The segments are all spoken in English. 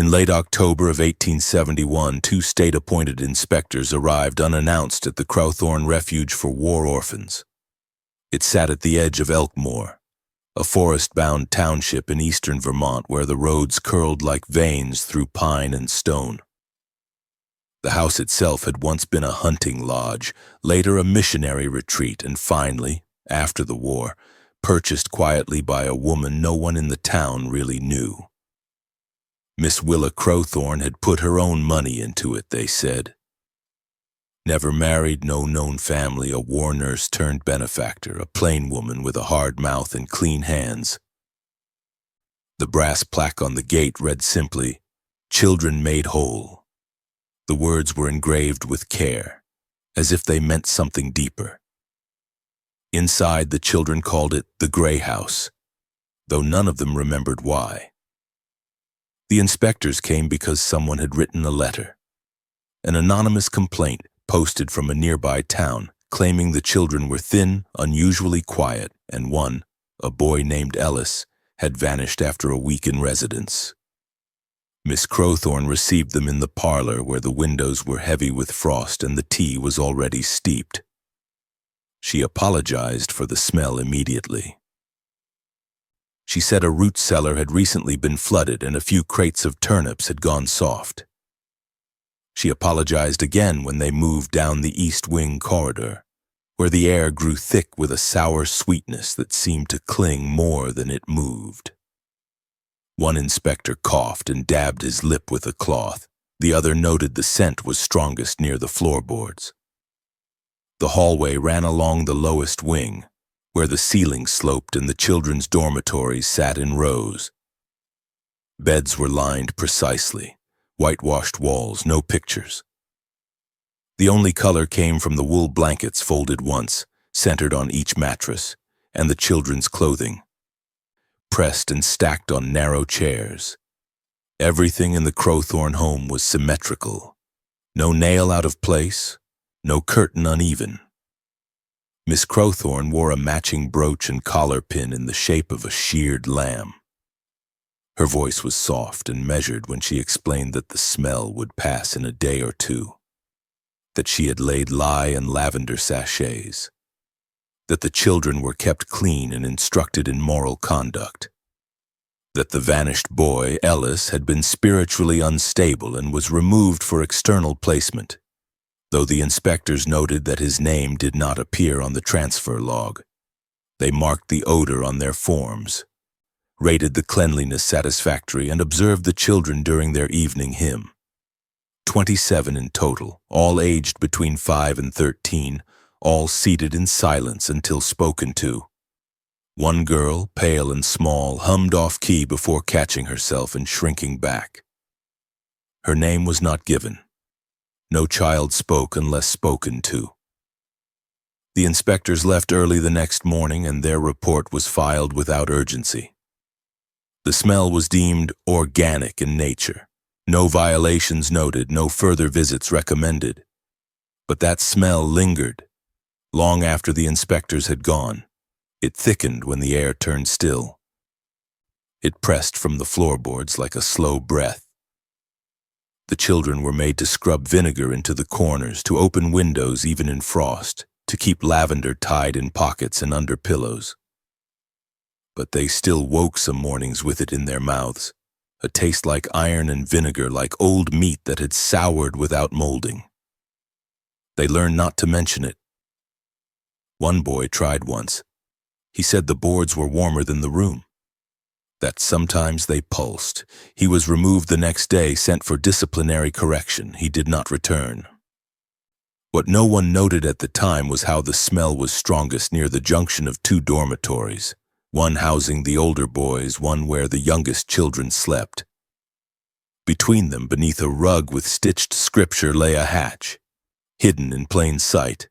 In late October of 1871, two state-appointed inspectors arrived unannounced at the Crowthorne Refuge for War Orphans. It sat at the edge of Elkmore, a forest-bound township in eastern Vermont where the roads curled like veins through pine and stone. The house itself had once been a hunting lodge, later a missionary retreat, and finally, after the war, purchased quietly by a woman no one in the town really knew. Miss Willa Crowthorne had put her own money into it, they said. Never married, no known family, a war nurse turned benefactor, a plain woman with a hard mouth and clean hands. The brass plaque on the gate read simply, "Children Made Whole." The words were engraved with care, as if they meant something deeper. Inside, the children called it the Grey House, though none of them remembered why. The inspectors came because someone had written a letter, an anonymous complaint posted from a nearby town, claiming the children were thin, unusually quiet, and one, a boy named Ellis, had vanished after a week in residence. Miss Crowthorne received them in the parlor where the windows were heavy with frost and the tea was already steeped. She apologized for the smell immediately. She said a root cellar had recently been flooded and a few crates of turnips had gone soft. She apologized again when they moved down the east wing corridor, where the air grew thick with a sour sweetness that seemed to cling more than it moved. One inspector coughed and dabbed his lip with a cloth. The other noted the scent was strongest near the floorboards. The hallway ran along the lowest wing, where the ceiling sloped and the children's dormitories sat in rows. Beds were lined precisely, whitewashed walls, no pictures. The only color came from the wool blankets folded once, centered on each mattress, and the children's clothing, pressed and stacked on narrow chairs. Everything in the Crowthorne home was symmetrical. No nail out of place, no curtain uneven. Miss Crowthorne wore a matching brooch and collar pin in the shape of a sheared lamb. Her voice was soft and measured when she explained that the smell would pass in a day or two, that she had laid lye and lavender sachets, that the children were kept clean and instructed in moral conduct, that the vanished boy, Ellis, had been spiritually unstable and was removed for external placement, though the inspectors noted that his name did not appear on the transfer log. They marked the odor on their forms, rated the cleanliness satisfactory, and observed the children during their evening hymn. 27 in total, all aged between 5 and 13, all seated in silence until spoken to. One girl, pale and small, hummed off-key before catching herself and shrinking back. Her name was not given. No child spoke unless spoken to. The inspectors left early the next morning and their report was filed without urgency. The smell was deemed organic in nature. No violations noted, no further visits recommended. But that smell lingered. Long after the inspectors had gone, it thickened when the air turned still. It pressed from the floorboards like a slow breath. The children were made to scrub vinegar into the corners, to open windows even in frost, to keep lavender tied in pockets and under pillows. But they still woke some mornings with it in their mouths, a taste like iron and vinegar, like old meat that had soured without molding. They learned not to mention it. One boy tried once. He said the boards were warmer than the room, that sometimes they pulsed. He was removed the next day, sent for disciplinary correction. He did not return. What no one noted at the time was how the smell was strongest near the junction of two dormitories, one housing the older boys, one where the youngest children slept. Between them, beneath a rug with stitched scripture, lay a hatch, hidden in plain sight,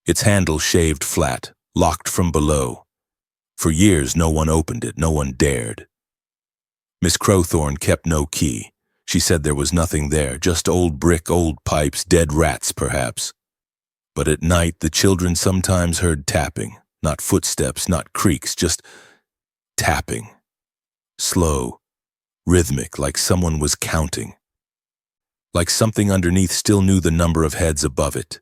its handle shaved flat, locked from below. For years no one opened it, no one dared. Miss Crowthorne kept no key. She said there was nothing there, just old brick, old pipes, dead rats perhaps. But at night the children sometimes heard tapping, not footsteps, not creaks, just tapping. Slow, rhythmic, like someone was counting, like something underneath still knew the number of heads above it.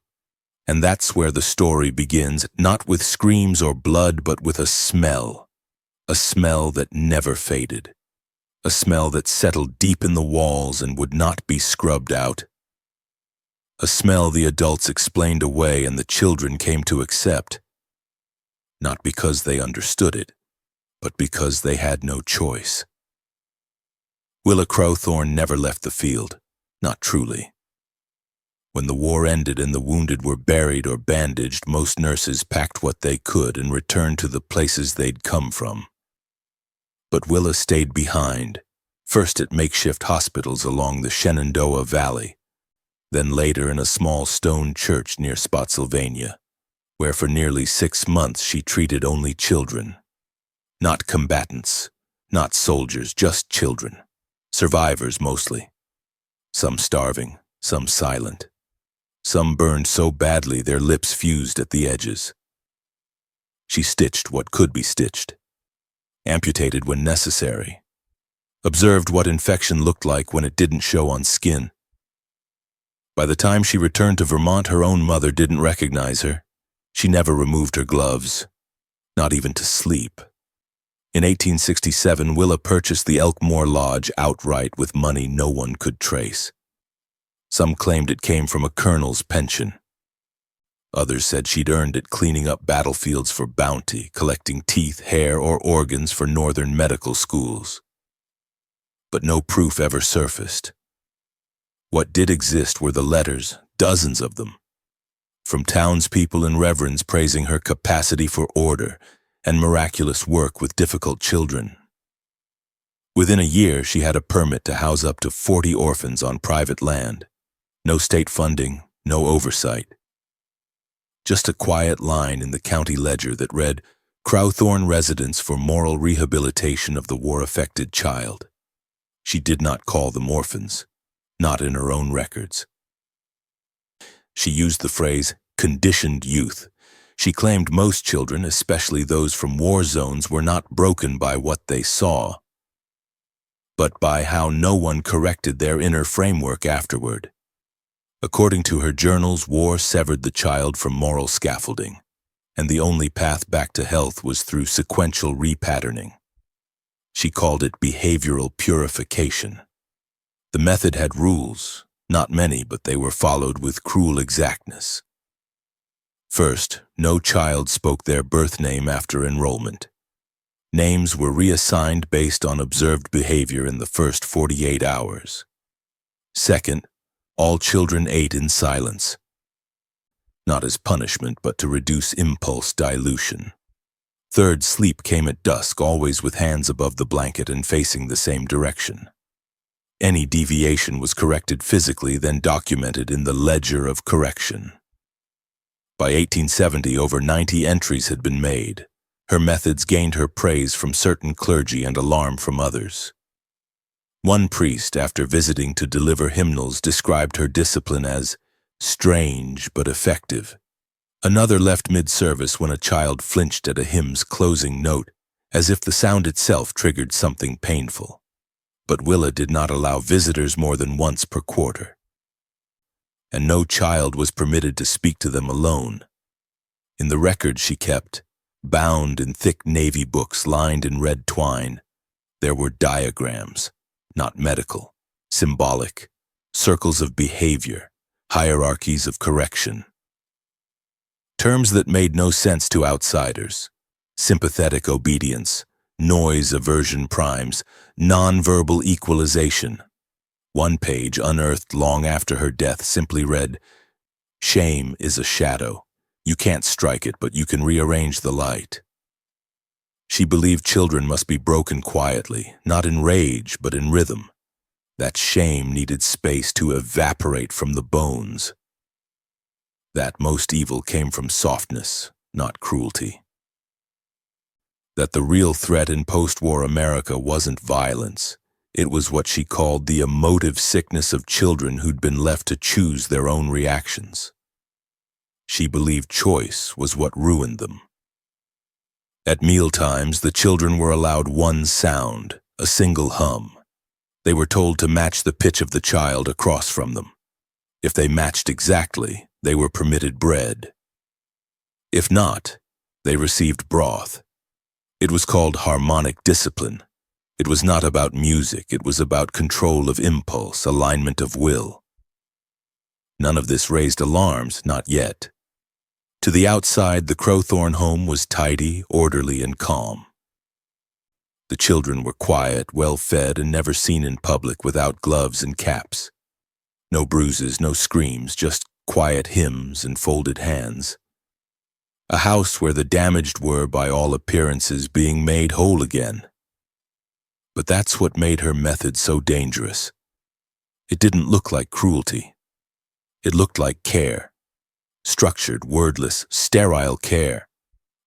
And that's where the story begins, not with screams or blood, but with a smell that never faded, a smell that settled deep in the walls and would not be scrubbed out, a smell the adults explained away and the children came to accept, not because they understood it, but because they had no choice. Willa Crowthorne never left the field, not truly. When the war ended and the wounded were buried or bandaged, most nurses packed what they could and returned to the places they'd come from. But Willa stayed behind, first at makeshift hospitals along the Shenandoah Valley, then later in a small stone church near Spotsylvania, where for nearly 6 months she treated only children. Not combatants, not soldiers, just children. Survivors mostly. Some starving, some silent. Some burned so badly their lips fused at the edges. She stitched what could be stitched, amputated when necessary, observed what infection looked like when it didn't show on skin. By the time she returned to Vermont, her own mother didn't recognize her. She never removed her gloves, not even to sleep. In 1867, Willa purchased the Elkmore Lodge outright with money no one could trace. Some claimed it came from a colonel's pension. Others said she'd earned it cleaning up battlefields for bounty, collecting teeth, hair, or organs for northern medical schools. But no proof ever surfaced. What did exist were the letters, dozens of them, from townspeople and reverends praising her capacity for order and miraculous work with difficult children. Within a year, she had a permit to house up to 40 orphans on private land. No state funding, no oversight. Just a quiet line in the county ledger that read, "Crowthorne Residence for Moral Rehabilitation of the War-Affected Child." She did not call them orphans, not in her own records. She used the phrase, "conditioned youth." She claimed most children, especially those from war zones, were not broken by what they saw, but by how no one corrected their inner framework afterward. According to her journals, war severed the child from moral scaffolding, and the only path back to health was through sequential repatterning. She called it behavioral purification. The method had rules, not many, but they were followed with cruel exactness. First, no child spoke their birth name after enrollment. Names were reassigned based on observed behavior in the first 48 hours. Second, all children ate in silence. Not as punishment, but to reduce impulse dilution. Third, sleep came at dusk, always with hands above the blanket and facing the same direction. Any deviation was corrected physically, then documented in the ledger of correction. By 1870, over 90 entries had been made. Her methods gained her praise from certain clergy and alarm from others. One priest, after visiting to deliver hymnals, described her discipline as strange but effective. Another left mid-service when a child flinched at a hymn's closing note, as if the sound itself triggered something painful. But Willa did not allow visitors more than once per quarter. And no child was permitted to speak to them alone. In the records she kept, bound in thick navy books lined in red twine, there were diagrams, not medical, symbolic, circles of behavior, hierarchies of correction. Terms that made no sense to outsiders: sympathetic obedience, noise aversion primes, nonverbal equalization. One page, unearthed long after her death, simply read, "Shame is a shadow. You can't strike it, but you can rearrange the light." She believed children must be broken quietly, not in rage, but in rhythm. That shame needed space to evaporate from the bones. That most evil came from softness, not cruelty. That the real threat in post-war America wasn't violence. It was what she called the emotive sickness of children who'd been left to choose their own reactions. She believed choice was what ruined them. At mealtimes, the children were allowed one sound, a single hum. They were told to match the pitch of the child across from them. If they matched exactly, they were permitted bread. If not, they received broth. It was called harmonic discipline. It was not about music, it was about control of impulse, alignment of will. None of this raised alarms, not yet. To the outside, the Crowthorne home was tidy, orderly, and calm. The children were quiet, well-fed, and never seen in public without gloves and caps. No bruises, no screams, just quiet hymns and folded hands. A house where the damaged were, by all appearances, being made whole again. But that's what made her method so dangerous. It didn't look like cruelty. It looked like care. Structured, wordless, sterile care.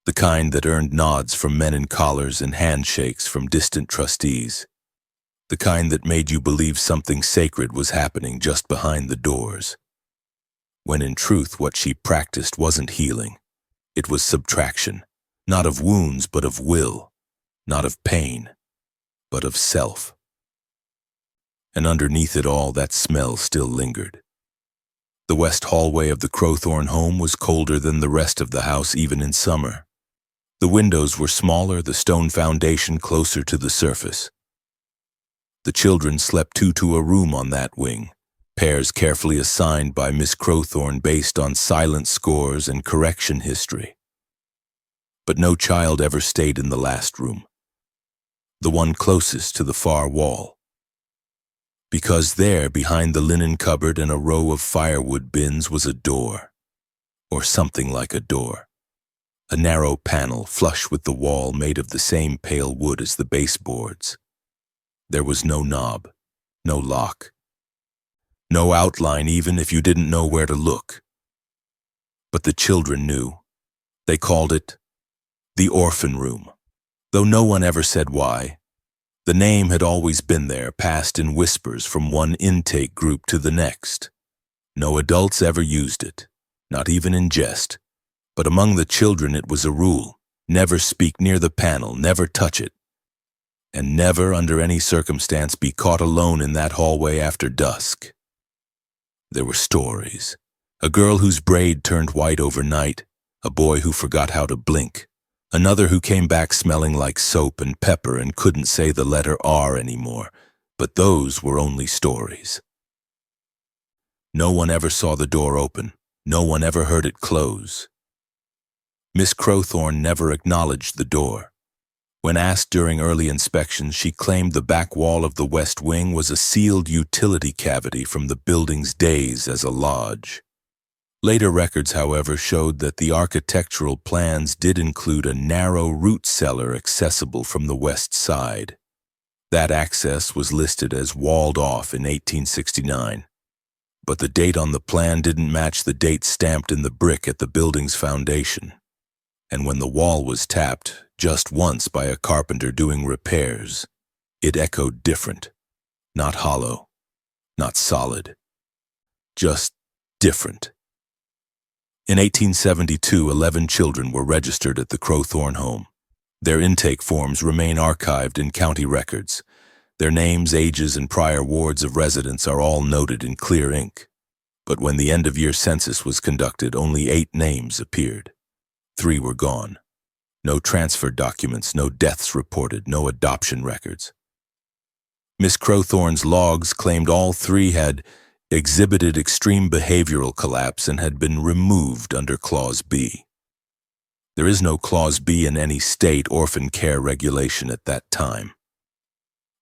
The kind that earned nods from men in collars and handshakes from distant trustees. The kind that made you believe something sacred was happening just behind the doors. When in truth what she practiced wasn't healing. It was subtraction, not of wounds but of will, not of pain, but of self. And underneath it all, that smell still lingered. The west hallway of the Crowthorne home was colder than the rest of the house even in summer. The windows were smaller, the stone foundation closer to the surface. The children slept two to a room on that wing, pairs carefully assigned by Miss Crowthorne based on silent scores and correction history. But no child ever stayed in the last room, the one closest to the far wall. Because there, behind the linen cupboard and a row of firewood bins, was a door, or something like a door. A narrow panel flush with the wall made of the same pale wood as the baseboards. There was no knob, no lock, no outline even if you didn't know where to look. But the children knew. They called it the Orphan Room, though no one ever said why. The name had always been there, passed in whispers from one intake group to the next. No adults ever used it, not even in jest. But among the children it was a rule: never speak near the panel, never touch it. And never, under any circumstance, be caught alone in that hallway after dusk. There were stories. A girl whose braid turned white overnight, a boy who forgot how to blink, another who came back smelling like soap and pepper and couldn't say the letter R anymore, but those were only stories. No one ever saw the door open. No one ever heard it close. Miss Crowthorne never acknowledged the door. When asked during early inspections, she claimed the back wall of the west wing was a sealed utility cavity from the building's days as a lodge. Later records, however, showed that the architectural plans did include a narrow root cellar accessible from the west side. That access was listed as walled off in 1869, but the date on the plan didn't match the date stamped in the brick at the building's foundation. And when the wall was tapped, just once by a carpenter doing repairs, it echoed different. Not hollow, not solid, just different. In 1872, 11 children were registered at the Crowthorne home. Their intake forms remain archived in county records. Their names, ages, and prior wards of residence are all noted in clear ink. But when the end-of-year census was conducted, only 8 names appeared. 3 were gone. No transfer documents, no deaths reported, no adoption records. Miss Crowthorne's logs claimed all 3 had exhibited extreme behavioral collapse and had been removed under Clause B. There is no Clause B in any state orphan care regulation at that time.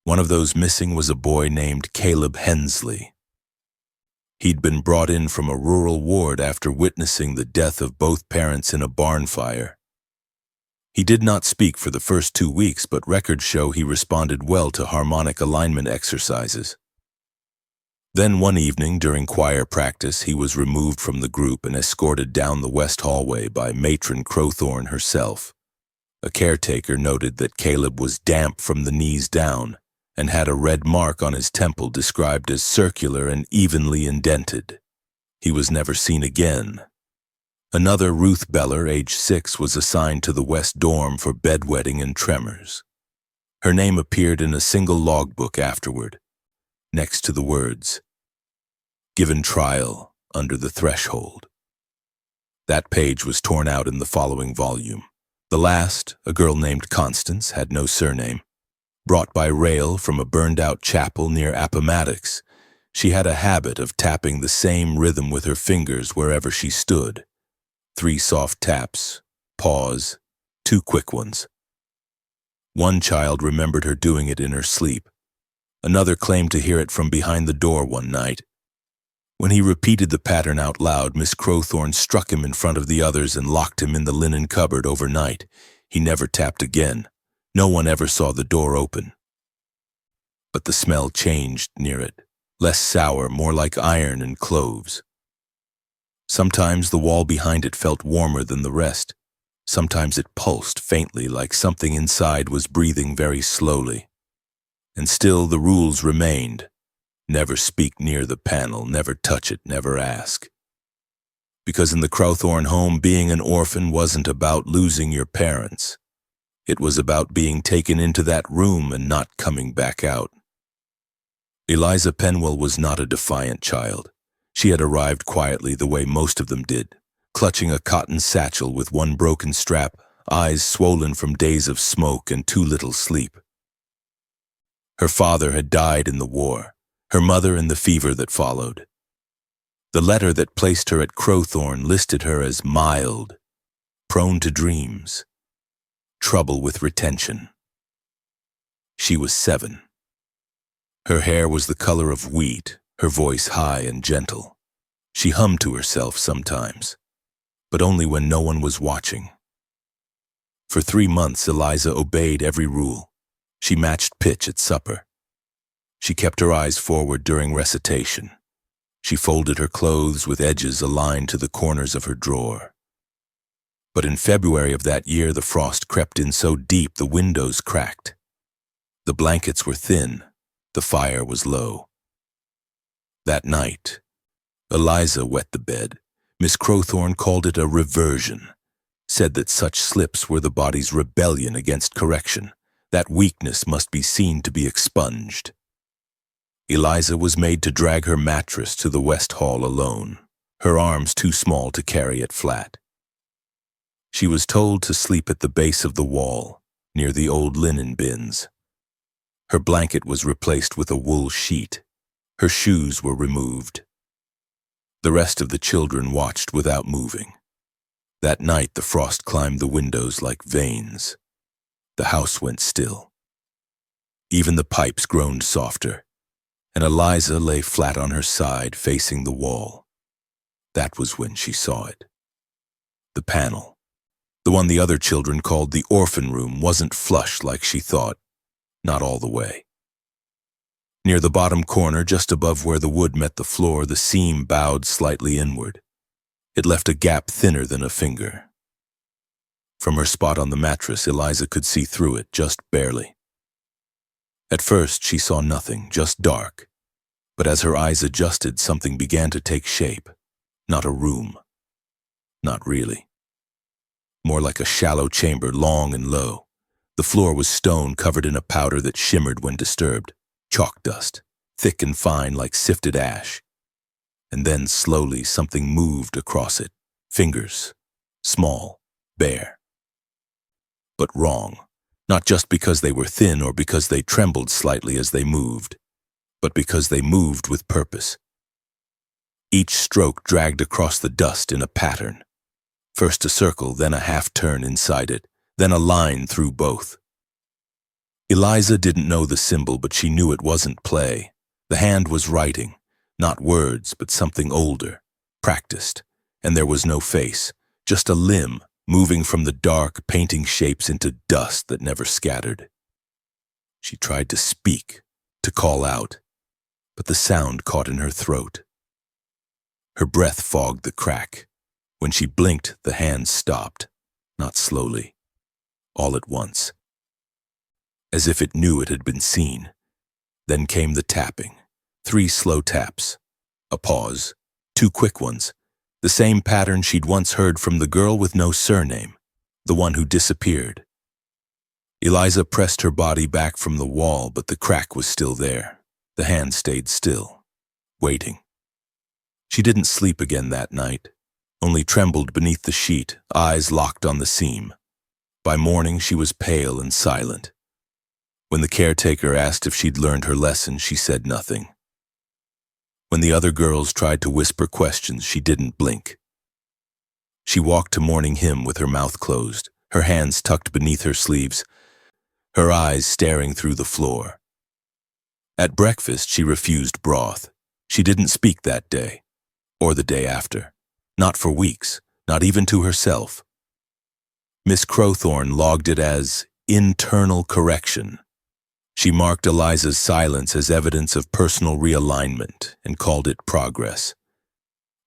One of those missing was a boy named Caleb Hensley. He'd been brought in from a rural ward after witnessing the death of both parents in a barn fire. He did not speak for the first 2 weeks, but records show he responded well to harmonic alignment exercises. Then one evening during choir practice, he was removed from the group and escorted down the west hallway by Matron Crowthorne herself. A caretaker noted that Caleb was damp from the knees down and had a red mark on his temple described as circular and evenly indented. He was never seen again. Another Ruth Beller, age 6, was assigned to the west dorm for bedwetting and tremors. Her name appeared in a single logbook afterward, next to the words, "Given trial under the threshold." That page was torn out in the following volume. The last, a girl named Constance, had no surname. Brought by rail from a burned-out chapel near Appomattox, she had a habit of tapping the same rhythm with her fingers wherever she stood. 3 soft taps, pause, 2 quick ones. One child remembered her doing it in her sleep. Another claimed to hear it from behind the door one night. When he repeated the pattern out loud, Miss Crowthorne struck him in front of the others and locked him in the linen cupboard overnight. He never tapped again. No one ever saw the door open. But the smell changed near it, less sour, more like iron and cloves. Sometimes the wall behind it felt warmer than the rest. Sometimes it pulsed faintly, like something inside was breathing very slowly. And still the rules remained. Never speak near the panel, never touch it, never ask. Because in the Crowthorne home, being an orphan wasn't about losing your parents. It was about being taken into that room and not coming back out. Eliza Penwell was not a defiant child. She had arrived quietly the way most of them did, clutching a cotton satchel with one broken strap, eyes swollen from days of smoke and too little sleep. Her father had died in the war, her mother in the fever that followed. The letter that placed her at Crowthorne listed her as mild, prone to dreams, trouble with retention. She was 7. Her hair was the color of wheat, her voice high and gentle. She hummed to herself sometimes, but only when no one was watching. For 3 months, Eliza obeyed every rule. She matched pitch at supper. She kept her eyes forward during recitation. She folded her clothes with edges aligned to the corners of her drawer. But in February of that year, the frost crept in so deep the windows cracked. The blankets were thin, the fire was low. That night, Eliza wet the bed. Miss Crowthorne called it a reversion, said that such slips were the body's rebellion against correction. That weakness must be seen to be expunged. Eliza was made to drag her mattress to the West Hall alone, her arms too small to carry it flat. She was told to sleep at the base of the wall, near the old linen bins. Her blanket was replaced with a wool sheet. Her shoes were removed. The rest of the children watched without moving. That night the frost climbed the windows like veins. The house went still. Even the pipes groaned softer, and Eliza lay flat on her side facing the wall. That was when she saw it. The panel, the one the other children called the Orphan Room, wasn't flush like she thought, not all the way. Near the bottom corner, just above where the wood met the floor, the seam bowed slightly inward. It left a gap thinner than a finger. From her spot on the mattress, Eliza could see through it, just barely. At first, she saw nothing, just dark. But as her eyes adjusted, something began to take shape. Not a room. Not really. More like a shallow chamber, long and low. The floor was stone covered in a powder that shimmered when disturbed. Chalk dust, thick and fine like sifted ash. And then, slowly, something moved across it. Fingers. Small. Bare. But wrong. Not just because they were thin or because they trembled slightly as they moved, but because they moved with purpose. Each stroke dragged across the dust in a pattern. First a circle, then a half-turn inside it, then a line through both. Eliza didn't know the symbol, but she knew it wasn't play. The hand was writing, not words, but something older, practiced, and there was no face, just a limb, moving from the dark, painting shapes into dust that never scattered. She tried to speak, to call out, but the sound caught in her throat. Her breath fogged the crack. When she blinked, the hand stopped, not slowly, all at once, as if it knew it had been seen. Then came the tapping, 3 slow taps, a pause, 2 quick ones, the same pattern she'd once heard from the girl with no surname, the one who disappeared. Eliza pressed her body back from the wall, but the crack was still there. The hand stayed still, waiting. She didn't sleep again that night, only trembled beneath the sheet, eyes locked on the seam. By morning, she was pale and silent. When the caretaker asked if she'd learned her lesson, she said nothing. When the other girls tried to whisper questions, she didn't blink. She walked to morning hymn with her mouth closed, her hands tucked beneath her sleeves, her eyes staring through the floor. At breakfast, she refused broth. She didn't speak that day, or the day after. Not for weeks, not even to herself. Miss Crowthorne logged it as internal correction. She marked Eliza's silence as evidence of personal realignment and called it progress.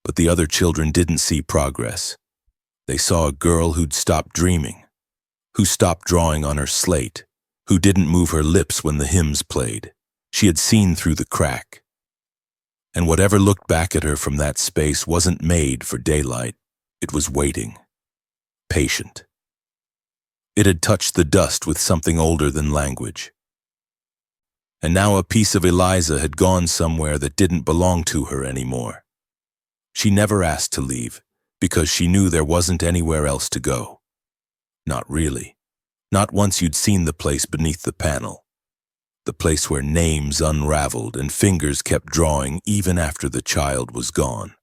But the other children didn't see progress. They saw a girl who'd stopped dreaming, who stopped drawing on her slate, who didn't move her lips when the hymns played. She had seen through the crack. And whatever looked back at her from that space wasn't made for daylight. It was waiting, patient. It had touched the dust with something older than language. And now a piece of Eliza had gone somewhere that didn't belong to her anymore. She never asked to leave, because she knew there wasn't anywhere else to go. Not really. Not once you'd seen the place beneath the panel. The place where names unraveled and fingers kept drawing even after the child was gone.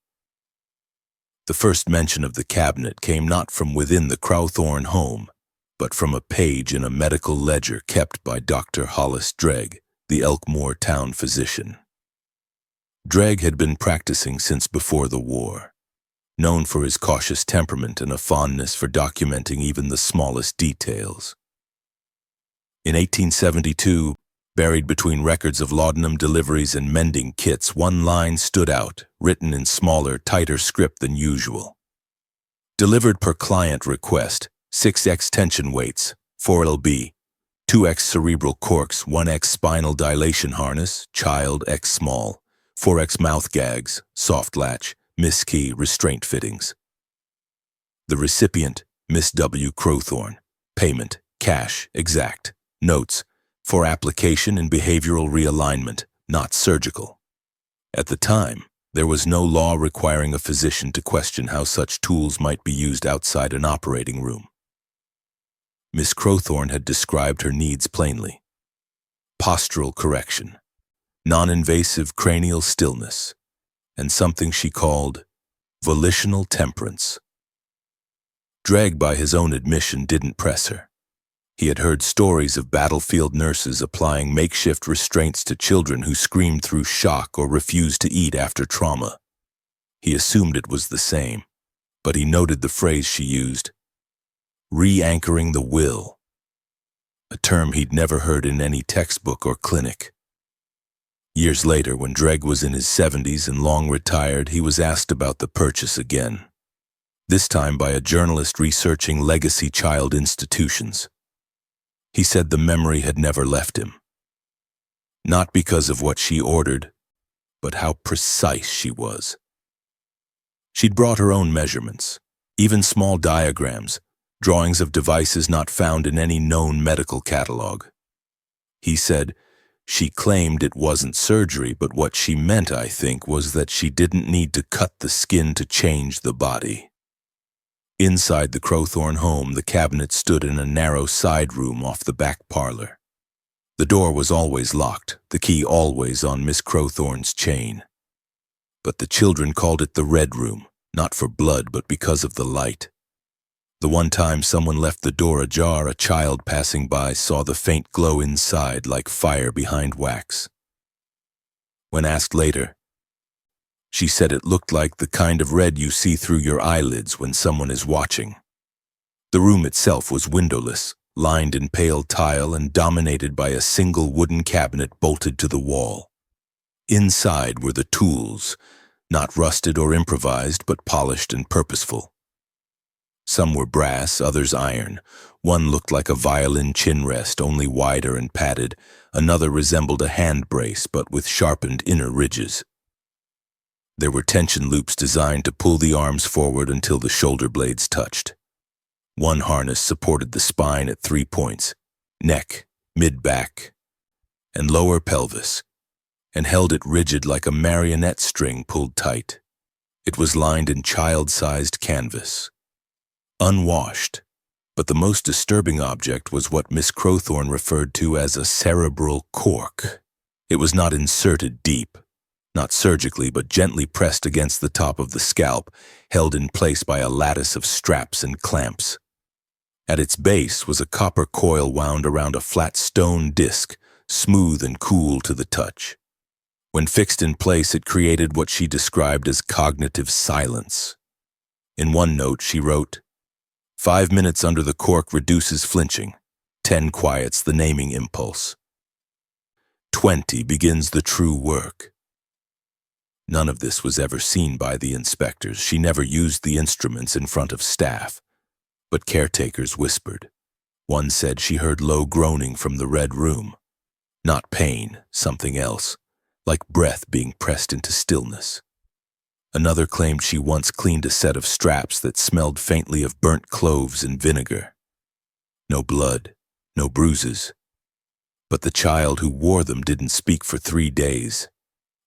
The first mention of the cabinet came not from within the Crowthorne home, but from a page in a medical ledger kept by Dr. Hollis Dregg, the Elkmore town physician. Dregg had been practicing since before the war, known for his cautious temperament and a fondness for documenting even the smallest details. In 1872, buried between records of laudanum deliveries and mending kits, one line stood out, written in smaller, tighter script than usual. Delivered per client request, 6x tension weights, 4lb, 2x cerebral corks, 1x spinal dilation harness, child X small, 4x mouth gags, soft latch, Miss Key restraint fittings. The recipient, Miss W. Crowthorne. Payment, cash, exact. Notes, for application in behavioral realignment, not surgical. At the time, there was no law requiring a physician to question how such tools might be used outside an operating room. Miss Crowthorne had described her needs plainly. Postural correction, non-invasive cranial stillness, and something she called volitional temperance. Dregg, by his own admission, didn't press her. He had heard stories of battlefield nurses applying makeshift restraints to children who screamed through shock or refused to eat after trauma. He assumed it was the same, but he noted the phrase she used, re-anchoring the will, a term he'd never heard in any textbook or clinic. Years later, when Dregg was in his 70s and long retired, he was asked about the purchase again, this time by a journalist researching legacy child institutions. He said the memory had never left him. Not because of what she ordered, but how precise she was. She'd brought her own measurements, even small diagrams, drawings of devices not found in any known medical catalog. He said, she claimed it wasn't surgery, but what she meant, I think, was that she didn't need to cut the skin to change the body. Inside the Crowthorne home, the cabinet stood in a narrow side room off the back parlor. The door was always locked, the key always on Miss Crowthorne's chain. But the children called it the Red Room, not for blood, but because of the light. The one time someone left the door ajar, a child passing by saw the faint glow inside like fire behind wax. When asked later, she said it looked like the kind of red you see through your eyelids when someone is watching. The room itself was windowless, lined in pale tile and dominated by a single wooden cabinet bolted to the wall. Inside were the tools, not rusted or improvised, but polished and purposeful. Some were brass, others iron. One looked like a violin chin rest, only wider and padded. Another resembled a hand brace, but with sharpened inner ridges. There were tension loops designed to pull the arms forward until the shoulder blades touched. One harness supported the spine at 3 points, neck, mid-back, and lower pelvis. and held it rigid like a marionette string pulled tight. It was lined in child-sized canvas. Unwashed, but the most disturbing object was what Miss Crowthorne referred to as a cerebral cork. It was not inserted deep, not surgically, but gently pressed against the top of the scalp, held in place by a lattice of straps and clamps. At its base was a copper coil wound around a flat stone disc, smooth and cool to the touch. When fixed in place, it created what she described as cognitive silence. In one note, she wrote, 5 minutes under the cork reduces flinching. 10 quiets the naming impulse. 20 begins the true work. None of this was ever seen by the inspectors. She never used the instruments in front of staff. But caretakers whispered. One said she heard low groaning from the red room. Not pain, something else, like breath being pressed into stillness. Another claimed she once cleaned a set of straps that smelled faintly of burnt cloves and vinegar. No blood, no bruises. But the child who wore them didn't speak for 3 days.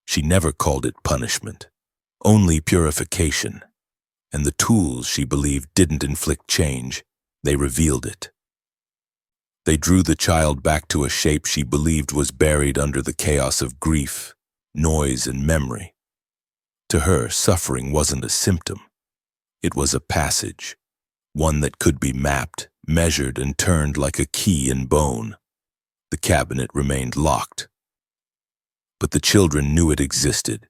She never called it punishment, only purification. And the tools, she believed, didn't inflict change. They revealed it. They drew the child back to a shape she believed was buried under the chaos of grief, noise, and memory. To her, suffering wasn't a symptom. It was a passage, one that could be mapped, measured, and turned like a key in bone. The cabinet remained locked. But the children knew it existed.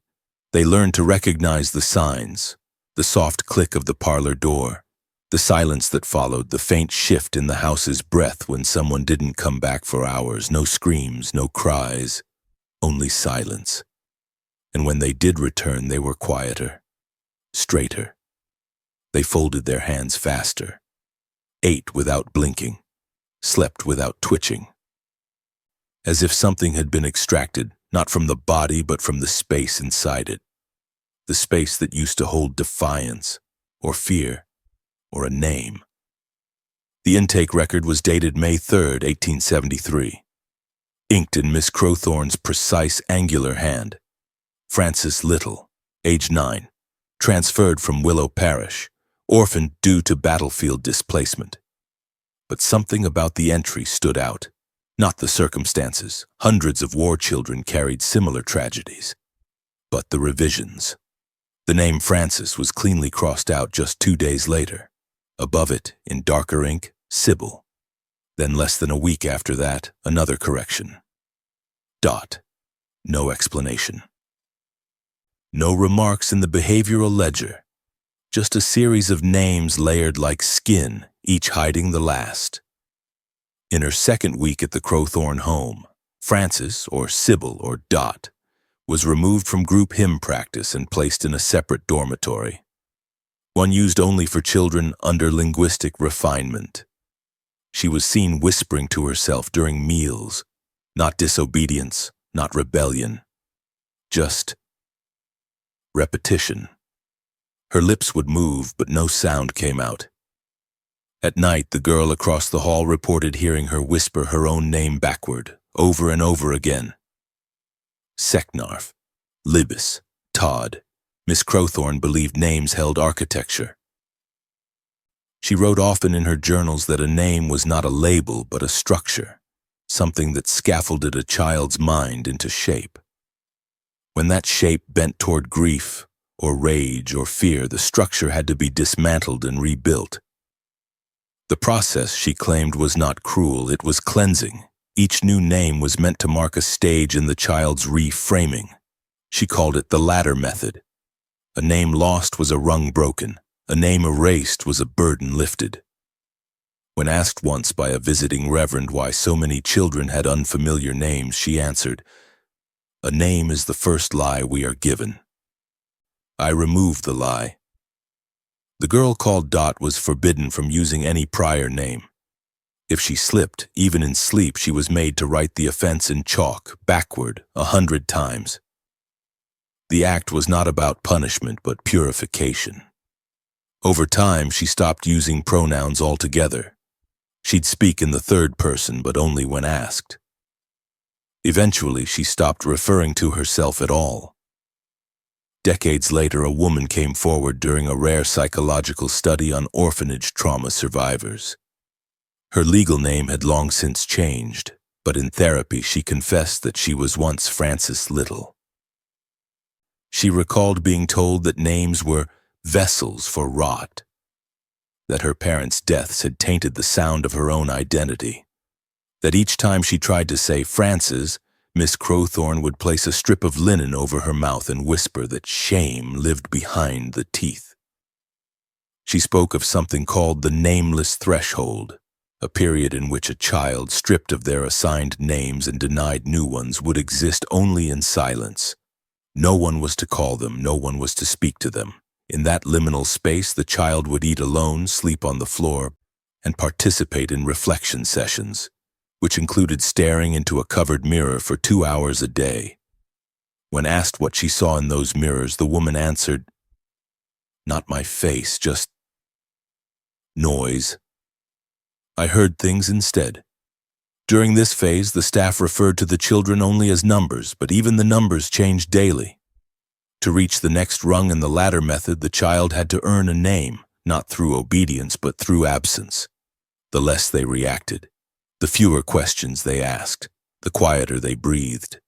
They learned to recognize the signs, the soft click of the parlor door, the silence that followed, the faint shift in the house's breath when someone didn't come back for hours, no screams, no cries, only silence. And when they did return, they were quieter, straighter. They folded their hands faster, ate without blinking, slept without twitching. As if something had been extracted, not from the body but from the space inside it. The space that used to hold defiance, or fear, or a name. The intake record was dated May 3rd, 1873. Inked in Miss Crowthorne's precise, angular hand. Frances Little, age 9, transferred from Willow Parish, orphaned due to battlefield displacement. But something about the entry stood out. Not the circumstances. Hundreds of war children carried similar tragedies. But the revisions. The name Frances was cleanly crossed out just 2 days later. Above it, in darker ink, Sybil. Then less than a week after that, another correction. Dot. No explanation. No remarks in the behavioral ledger. Just a series of names layered like skin, each hiding the last. In her second week at the Crowthorne home, Frances, or Sybil, or Dot, was removed from group hymn practice and placed in a separate dormitory, one used only for children under linguistic refinement. She was seen whispering to herself during meals, not disobedience, not rebellion, just repetition. Her lips would move, but no sound came out. At night, the girl across the hall reported hearing her whisper her own name backward, over and over again. Seknarf, Libis, Todd. Miss Crowthorne believed names held architecture. She wrote often in her journals that a name was not a label but a structure, something that scaffolded a child's mind into shape. When that shape bent toward grief, or rage, or fear, the structure had to be dismantled and rebuilt. The process, she claimed, was not cruel, it was cleansing. Each new name was meant to mark a stage in the child's reframing. She called it the ladder method. A name lost was a rung broken. A name erased was a burden lifted. When asked once by a visiting reverend why so many children had unfamiliar names, she answered, "A name is the first lie we are given." I removed the lie. The girl called Dot was forbidden from using any prior name. If she slipped, even in sleep, she was made to write the offense in chalk, backward, 100 times. The act was not about punishment, but purification. Over time, she stopped using pronouns altogether. She'd speak in the third person, but only when asked. Eventually, she stopped referring to herself at all. Decades later, a woman came forward during a rare psychological study on orphanage trauma survivors. Her legal name had long since changed, but in therapy she confessed that she was once Frances Little. She recalled being told that names were vessels for rot, that her parents' deaths had tainted the sound of her own identity, that each time she tried to say Frances, Miss Crowthorne would place a strip of linen over her mouth and whisper that shame lived behind the teeth. She spoke of something called the nameless threshold, a period in which a child stripped of their assigned names and denied new ones would exist only in silence. No one was to call them, no one was to speak to them. In that liminal space, the child would eat alone, sleep on the floor, and participate in reflection sessions, which included staring into a covered mirror for 2 hours a day. When asked what she saw in those mirrors, the woman answered, "Not my face, just noise. I heard things instead." During this phase, the staff referred to the children only as numbers, but even the numbers changed daily. To reach the next rung in the ladder method, the child had to earn a name, not through obedience but through absence. The less they reacted, the fewer questions they asked, the quieter they breathed.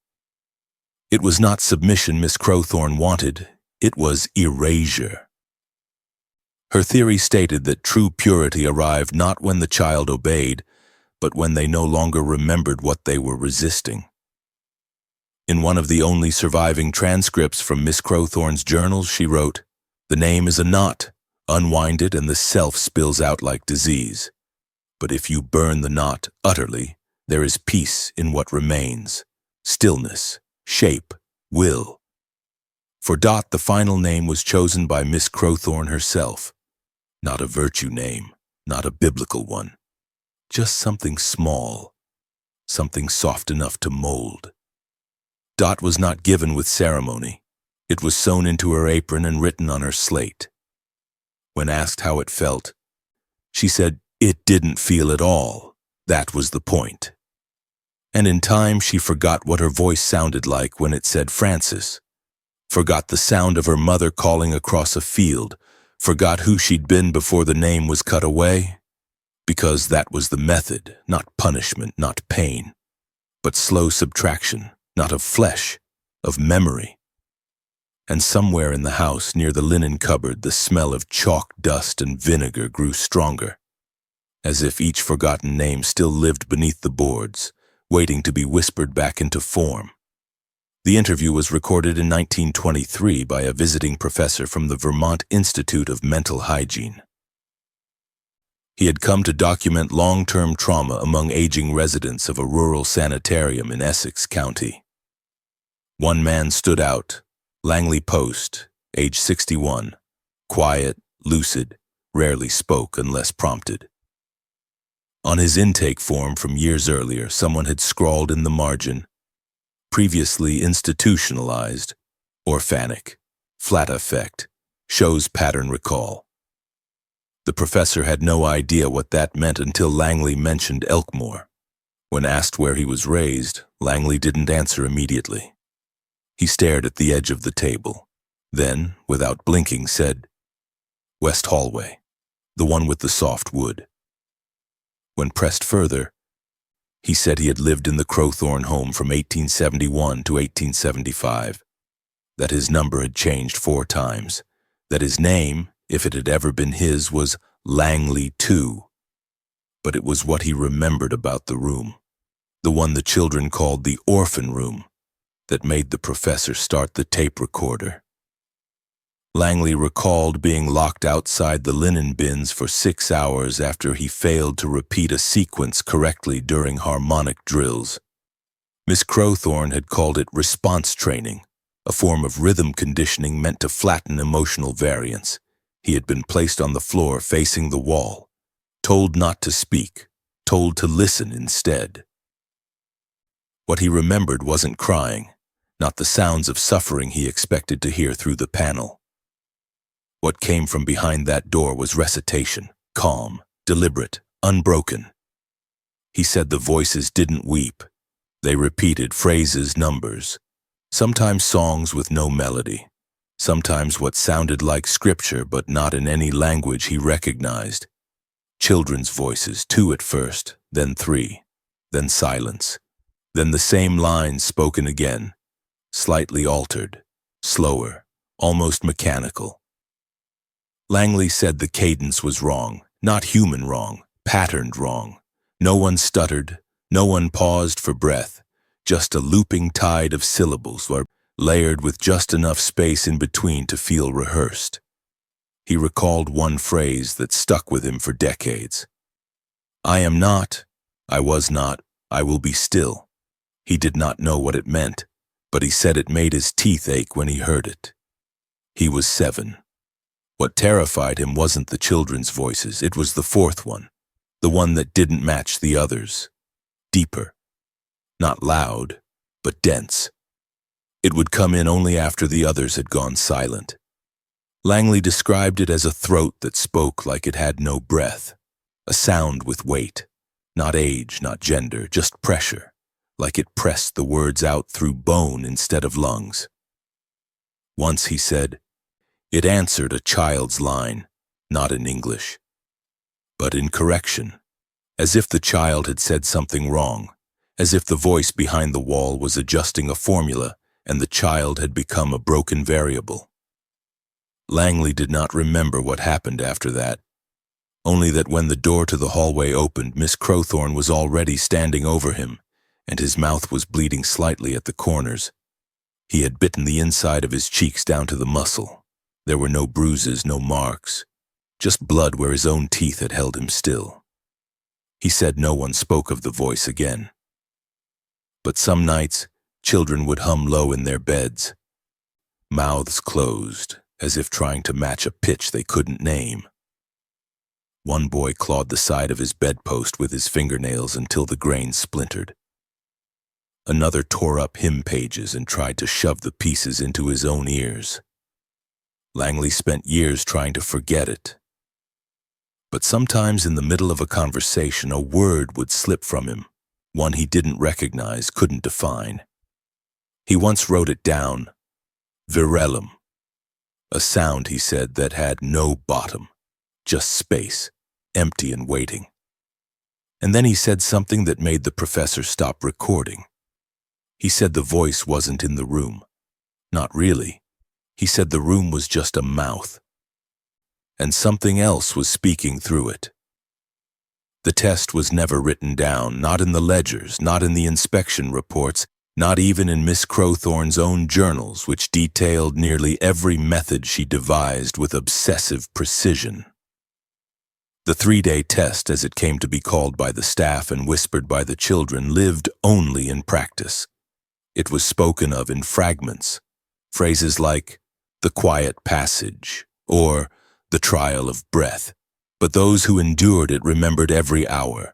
It was not submission Miss Crowthorne wanted, it was erasure. Her theory stated that true purity arrived not when the child obeyed, but when they no longer remembered what they were resisting. In one of the only surviving transcripts from Miss Crowthorne's journals, she wrote, "The name is a knot. Unwind it and the self spills out like disease. But if you burn the knot utterly, there is peace in what remains, stillness, shape, will." For Dot, the final name was chosen by Miss Crowthorne herself. Not a virtue name, not a biblical one. Just something small, something soft enough to mold. Dot was not given with ceremony. It was sewn into her apron and written on her slate. When asked how it felt, she said, "It didn't feel at all. That was the point." And in time, she forgot what her voice sounded like when it said Frances, forgot the sound of her mother calling across a field, forgot who she'd been before the name was cut away, because that was the method, not punishment, not pain, but slow subtraction, not of flesh, of memory. And somewhere in the house, near the linen cupboard, the smell of chalk dust and vinegar grew stronger, as if each forgotten name still lived beneath the boards, waiting to be whispered back into form. The interview was recorded in 1923 by a visiting professor from the Vermont Institute of Mental Hygiene. He had come to document long-term trauma among aging residents of a rural sanitarium in Essex County. One man stood out, Langley Post, age 61, quiet, lucid, rarely spoke unless prompted. On his intake form from years earlier, someone had scrawled in the margin, "Previously institutionalized, orphanic, flat affect, shows pattern recall." The professor had no idea what that meant until Langley mentioned Elkmore. When asked where he was raised, Langley didn't answer immediately. He stared at the edge of the table, then, without blinking, said, "West hallway, the one with the soft wood." When pressed further, he said he had lived in the Crowthorne home from 1871 to 1875, that his number had changed 4 times, that his name, if it had ever been his, was Langley too. But it was what he remembered about the room, the one the children called the Orphan Room, that made the professor start the tape recorder. Langley recalled being locked outside the linen bins for 6 hours after he failed to repeat a sequence correctly during harmonic drills. Miss Crowthorne had called it response training, a form of rhythm conditioning meant to flatten emotional variance. He had been placed on the floor facing the wall, told not to speak, told to listen instead. What he remembered wasn't crying, not the sounds of suffering he expected to hear through the panel. What came from behind that door was recitation, calm, deliberate, unbroken. He said the voices didn't weep, They repeated phrases, numbers, sometimes songs with no melody, sometimes what sounded like scripture but not in any language he recognized. Children's voices, 2 at first, then 3, then silence, then the same lines spoken again, slightly altered, slower, almost mechanical. Langley said the cadence was wrong, not human wrong, patterned wrong. No one stuttered, no one paused for breath, just a looping tide of syllables layered with just enough space in between to feel rehearsed. He recalled one phrase that stuck with him for decades. I am not, I was not, I will be still. He did not know what it meant, but he said it made his teeth ache when he heard it. He was 7. What terrified him wasn't the children's voices, it was the 4th one, the one that didn't match the others. Deeper. Not loud, but dense. It would come in only after the others had gone silent. Langley described it as a throat that spoke like it had no breath, a sound with weight, not age, not gender, just pressure, like it pressed the words out through bone instead of lungs. Once he said, it answered a child's line, not in English, but in correction, as if the child had said something wrong, as if the voice behind the wall was adjusting a formula and the child had become a broken variable. Langley did not remember what happened after that, only that when the door to the hallway opened, Miss Crowthorne was already standing over him, and his mouth was bleeding slightly at the corners. He had bitten the inside of his cheeks down to the muscle. There were no bruises, no marks, just blood where his own teeth had held him still. He said no one spoke of the voice again. But some nights, children would hum low in their beds, mouths closed, as if trying to match a pitch they couldn't name. One boy clawed the side of his bedpost with his fingernails until the grain splintered. Another tore up hymn pages and tried to shove the pieces into his own ears. Langley spent years trying to forget it. But sometimes in the middle of a conversation, a word would slip from him, one he didn't recognize, couldn't define. He once wrote it down, virellum, a sound, he said, that had no bottom, just space, empty and waiting. And then he said something that made the professor stop recording. He said the voice wasn't in the room. Not really. He said the room was just a mouth. And something else was speaking through it. The test was never written down, not in the ledgers, not in the inspection reports, not even in Miss Crowthorne's own journals, which detailed nearly every method she devised with obsessive precision. The 3-day test, as it came to be called by the staff and whispered by the children, lived only in practice. It was spoken of in fragments, phrases like the quiet passage or the trial of breath, but those who endured it remembered every hour,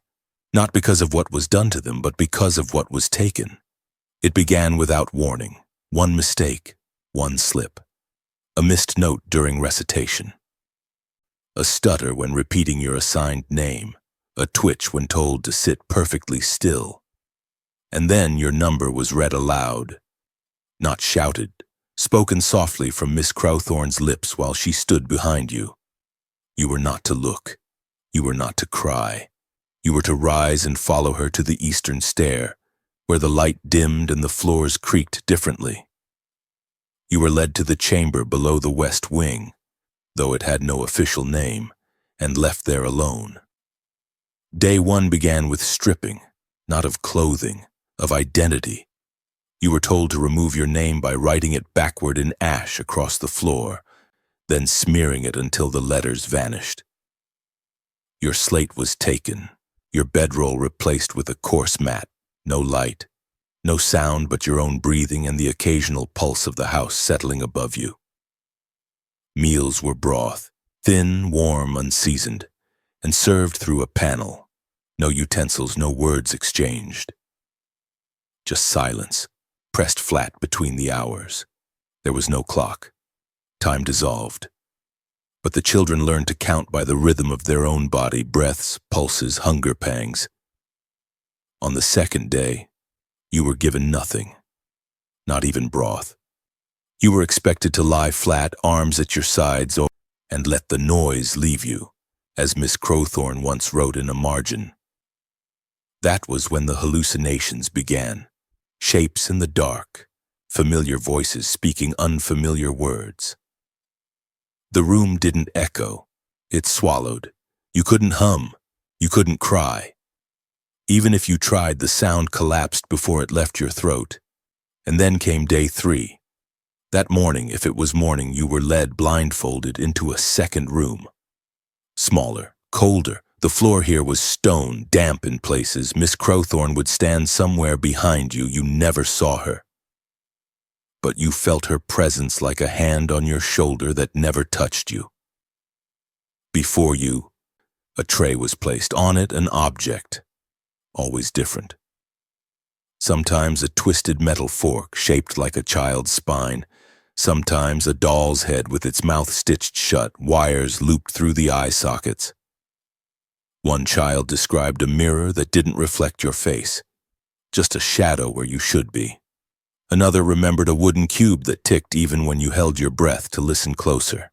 not because of what was done to them, but because of what was taken. It began without warning, one mistake, one slip, a missed note during recitation, a stutter when repeating your assigned name, a twitch when told to sit perfectly still. And then your number was read aloud, not shouted, spoken softly from Miss Crowthorne's lips while she stood behind you. You were not to look. You were not to cry. You were to rise and follow her to the eastern stair, where the light dimmed and the floors creaked differently. You were led to the chamber below the west wing, though it had no official name, and left there alone. Day 1 began with stripping, not of clothing, of identity. You were told to remove your name by writing it backward in ash across the floor, then smearing it until the letters vanished. Your slate was taken, your bedroll replaced with a coarse mat, no light, no sound but your own breathing and the occasional pulse of the house settling above you. Meals were broth, thin, warm, unseasoned, and served through a panel. No utensils, no words exchanged. Just silence, pressed flat between the hours. There was no clock. Time dissolved. But the children learned to count by the rhythm of their own body, breaths, pulses, hunger pangs. On the second day, You were given nothing, not even broth. You were expected to lie flat, arms at your sides, and let the noise leave you, as Miss Crowthorne once wrote in a margin. That was when the hallucinations began. Shapes in the dark, familiar voices speaking unfamiliar words. The room didn't echo, it swallowed. You couldn't hum, you couldn't cry. Even if you tried, the sound collapsed before it left your throat. And then came day 3. That morning, if it was morning, you were led blindfolded into a second room. Smaller, colder. The floor here was stone, damp in places. Miss Crowthorne would stand somewhere behind you. You never saw her. But you felt her presence like a hand on your shoulder that never touched you. Before you, a tray was placed. On it, an object, always different. Sometimes a twisted metal fork shaped like a child's spine. Sometimes a doll's head with its mouth stitched shut, wires looped through the eye sockets. One child described a mirror that didn't reflect your face, just a shadow where you should be. Another remembered a wooden cube that ticked even when you held your breath to listen closer.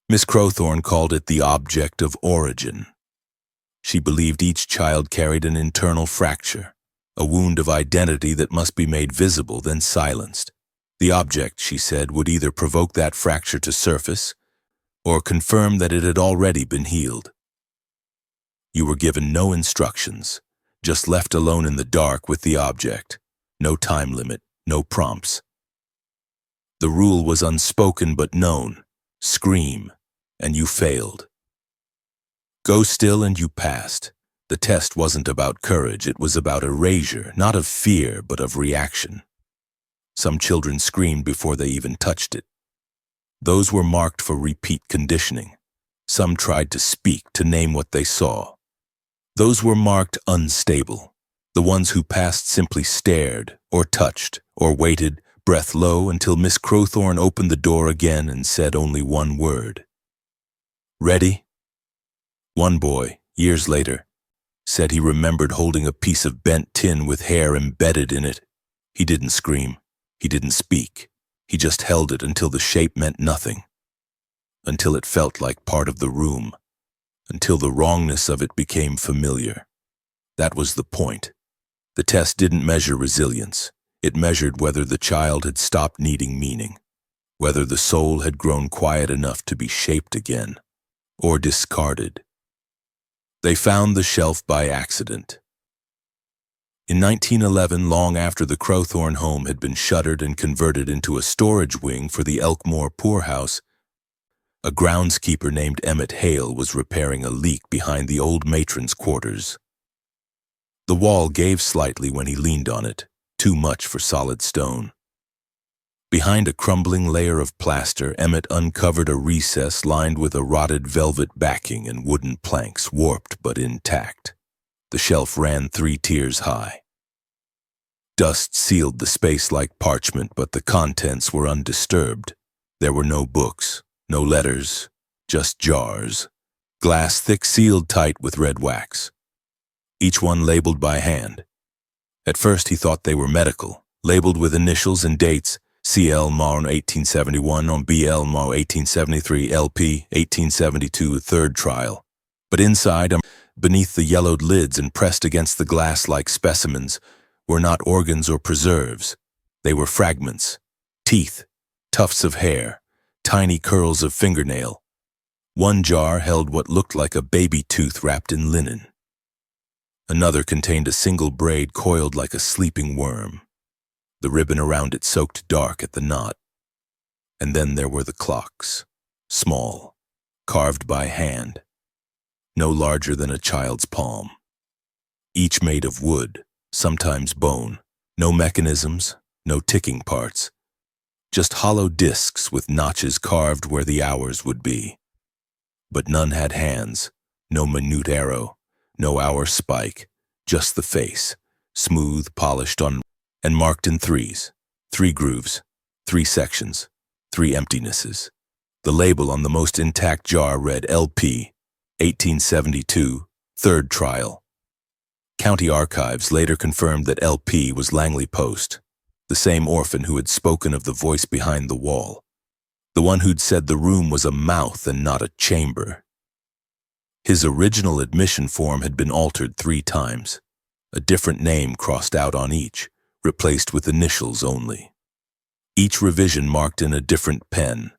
Miss Crowthorne called it the object of origin. She believed each child carried an internal fracture, a wound of identity that must be made visible, then silenced. The object, she said, would either provoke that fracture to surface or confirm that it had already been healed. You were given no instructions, just left alone in the dark with the object. No time limit, no prompts. The rule was unspoken but known. Scream, and you failed. Go still, and you passed. The test wasn't about courage, it was about erasure, not of fear, but of reaction. Some children screamed before they even touched it. Those were marked for repeat conditioning. Some tried to speak, to name what they saw. Those were marked unstable. The ones who passed simply stared, or touched, or waited, breath low, until Miss Crowthorne opened the door again and said only one word. Ready? One boy, years later, said he remembered holding a piece of bent tin with hair embedded in it. He didn't scream. He didn't speak. He just held it until the shape meant nothing. Until it felt like part of the room. Until the wrongness of it became familiar. That was the point. The test didn't measure resilience. It measured whether the child had stopped needing meaning, whether the soul had grown quiet enough to be shaped again, or discarded. They found the shelf by accident. In 1911, long after the Crowthorne home had been shuttered and converted into a storage wing for the Elkmore poorhouse, a groundskeeper named Emmett Hale was repairing a leak behind the old matron's quarters. The wall gave slightly when he leaned on it, too much for solid stone. Behind a crumbling layer of plaster, Emmett uncovered a recess lined with a rotted velvet backing and wooden planks, warped but intact. The shelf ran 3 tiers high. Dust sealed the space like parchment, but the contents were undisturbed. There were no books, no letters, just jars. Glass thick, sealed tight with red wax. Each one labeled by hand. At first he thought they were medical, labeled with initials and dates, CL Mar 1871 on BL Mar 1873, LP 1872, third trial. But inside, beneath the yellowed lids and pressed against the glass like specimens, were not organs or preserves. They were fragments, teeth, tufts of hair, tiny curls of fingernail. One jar held what looked like a baby tooth wrapped in linen. Another contained a single braid coiled like a sleeping worm. The ribbon around it soaked dark at the knot. And then there were the clocks, small, carved by hand, no larger than a child's palm. Each made of wood, sometimes bone, no mechanisms, no ticking parts, just hollow discs with notches carved where the hours would be. But none had hands, no minute arrow, no hour spike, just the face, smooth, polished on and marked in 3s, 3 grooves, 3 sections, 3 emptinesses. The label on the most intact jar read LP, 1872, third trial. County archives later confirmed that LP was Langley Post, the same orphan who had spoken of the voice behind the wall, the one who'd said the room was a mouth and not a chamber. His original admission form had been altered 3 times, a different name crossed out on each, replaced with initials only. Each revision marked in a different pen.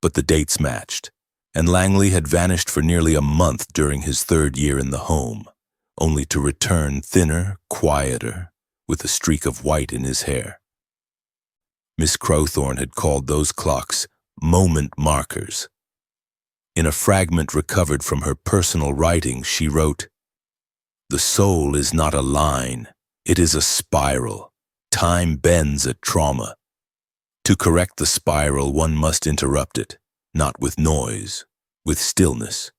But the dates matched, and Langley had vanished for nearly a month during his 3rd year in the home, only to return thinner, quieter, with a streak of white in his hair. Miss Crowthorne had called those clocks moment markers. In a fragment recovered from her personal writings, she wrote, "The soul is not a line, it is a spiral. Time bends at trauma. To correct the spiral, one must interrupt it, not with noise, with stillness.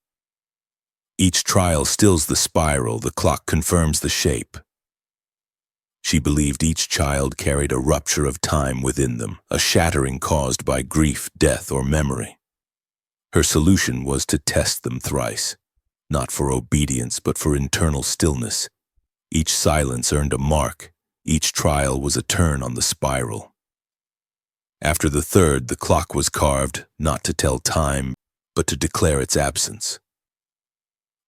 Each trial stills the spiral, the clock confirms the shape." She believed each child carried a rupture of time within them, a shattering caused by grief, death, or memory. Her solution was to test them thrice, not for obedience but for internal stillness. Each silence earned a mark, each trial was a turn on the spiral. After the 3rd, the clock was carved, not to tell time, but to declare its absence.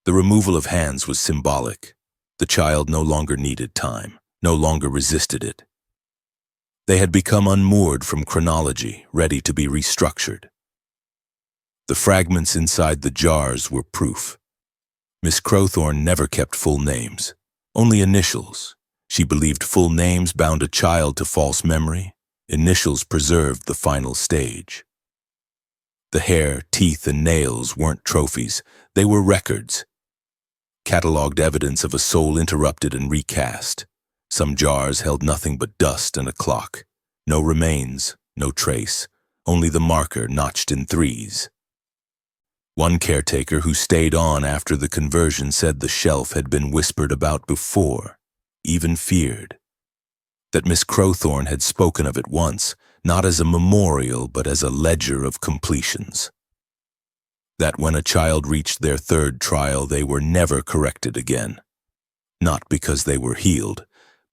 The removal of hands was symbolic. The child no longer needed time, no longer resisted it. They had become unmoored from chronology, ready to be restructured. The fragments inside the jars were proof. Miss Crowthorne never kept full names, only initials. She believed full names bound a child to false memory. Initials preserved the final stage. The hair, teeth, and nails weren't trophies, they were records. Catalogued evidence of a soul interrupted and recast. Some jars held nothing but dust and a clock. No remains, no trace, only the marker notched in 3s. One caretaker who stayed on after the conversion said the shelf had been whispered about before, even feared. That Miss Crowthorne had spoken of it once, not as a memorial but as a ledger of completions. That when a child reached their 3rd trial, they were never corrected again. Not because they were healed,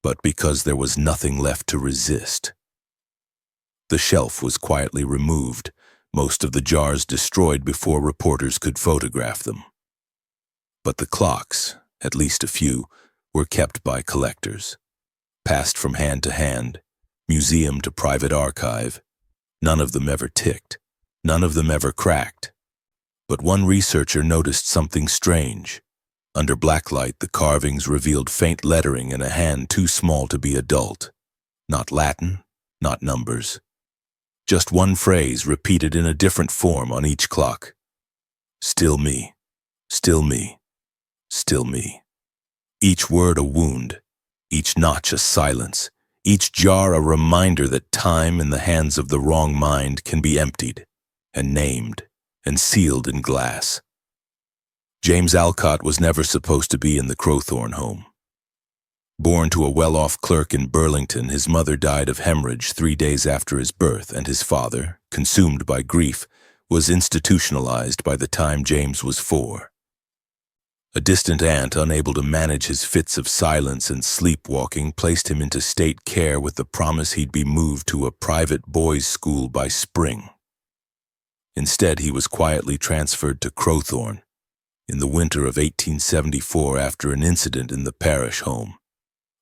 but because there was nothing left to resist. The shelf was quietly removed, most of the jars destroyed before reporters could photograph them. But the clocks, at least a few, were kept by collectors, passed from hand to hand, museum to private archive. None of them ever ticked, none of them ever cracked. But one researcher noticed something strange. Under blacklight, the carvings revealed faint lettering in a hand too small to be adult. Not Latin, not numbers. Just one phrase repeated in a different form on each clock. Still me, still me, still me. Each word a wound, each notch a silence, each jar a reminder that time in the hands of the wrong mind can be emptied and named and sealed in glass. James Alcott was never supposed to be in the Crowthorne home. Born to a well-off clerk in Burlington, his mother died of hemorrhage 3 days after his birth, and his father, consumed by grief, was institutionalized by the time James was 4. A distant aunt, unable to manage his fits of silence and sleepwalking, placed him into state care with the promise he'd be moved to a private boys' school by spring. Instead, he was quietly transferred to Crowthorne in the winter of 1874 after an incident in the parish home.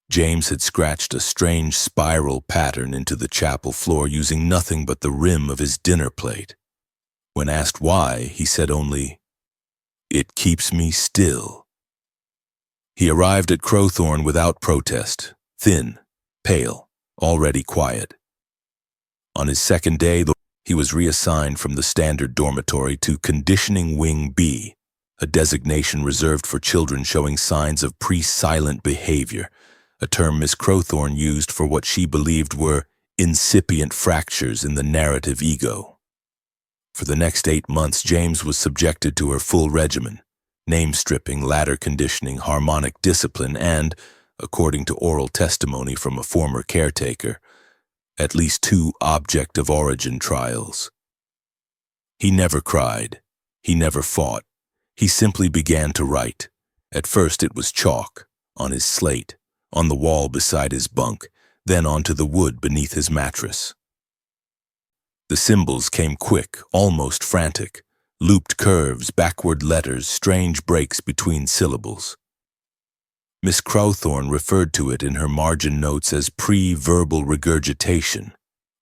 James had scratched a strange spiral pattern into the chapel floor using nothing but the rim of his dinner plate. When asked why, he said only, "It keeps me still." He arrived at Crowthorne without protest, thin, pale, already quiet. On his 2nd day, he was reassigned from the standard dormitory to Conditioning Wing B, a designation reserved for children showing signs of pre-silent behavior, a term Miss Crowthorne used for what she believed were incipient fractures in the narrative ego. For the next 8 months, James was subjected to her full regimen, name-stripping, ladder conditioning, harmonic discipline, and, according to oral testimony from a former caretaker, at least 2 object-of-origin trials. He never cried. He never fought. He simply began to write. At first it was chalk, on his slate, on the wall beside his bunk, then onto the wood beneath his mattress. The symbols came quick, almost frantic, looped curves, backward letters, strange breaks between syllables. Miss Crowthorne referred to it in her margin notes as pre-verbal regurgitation,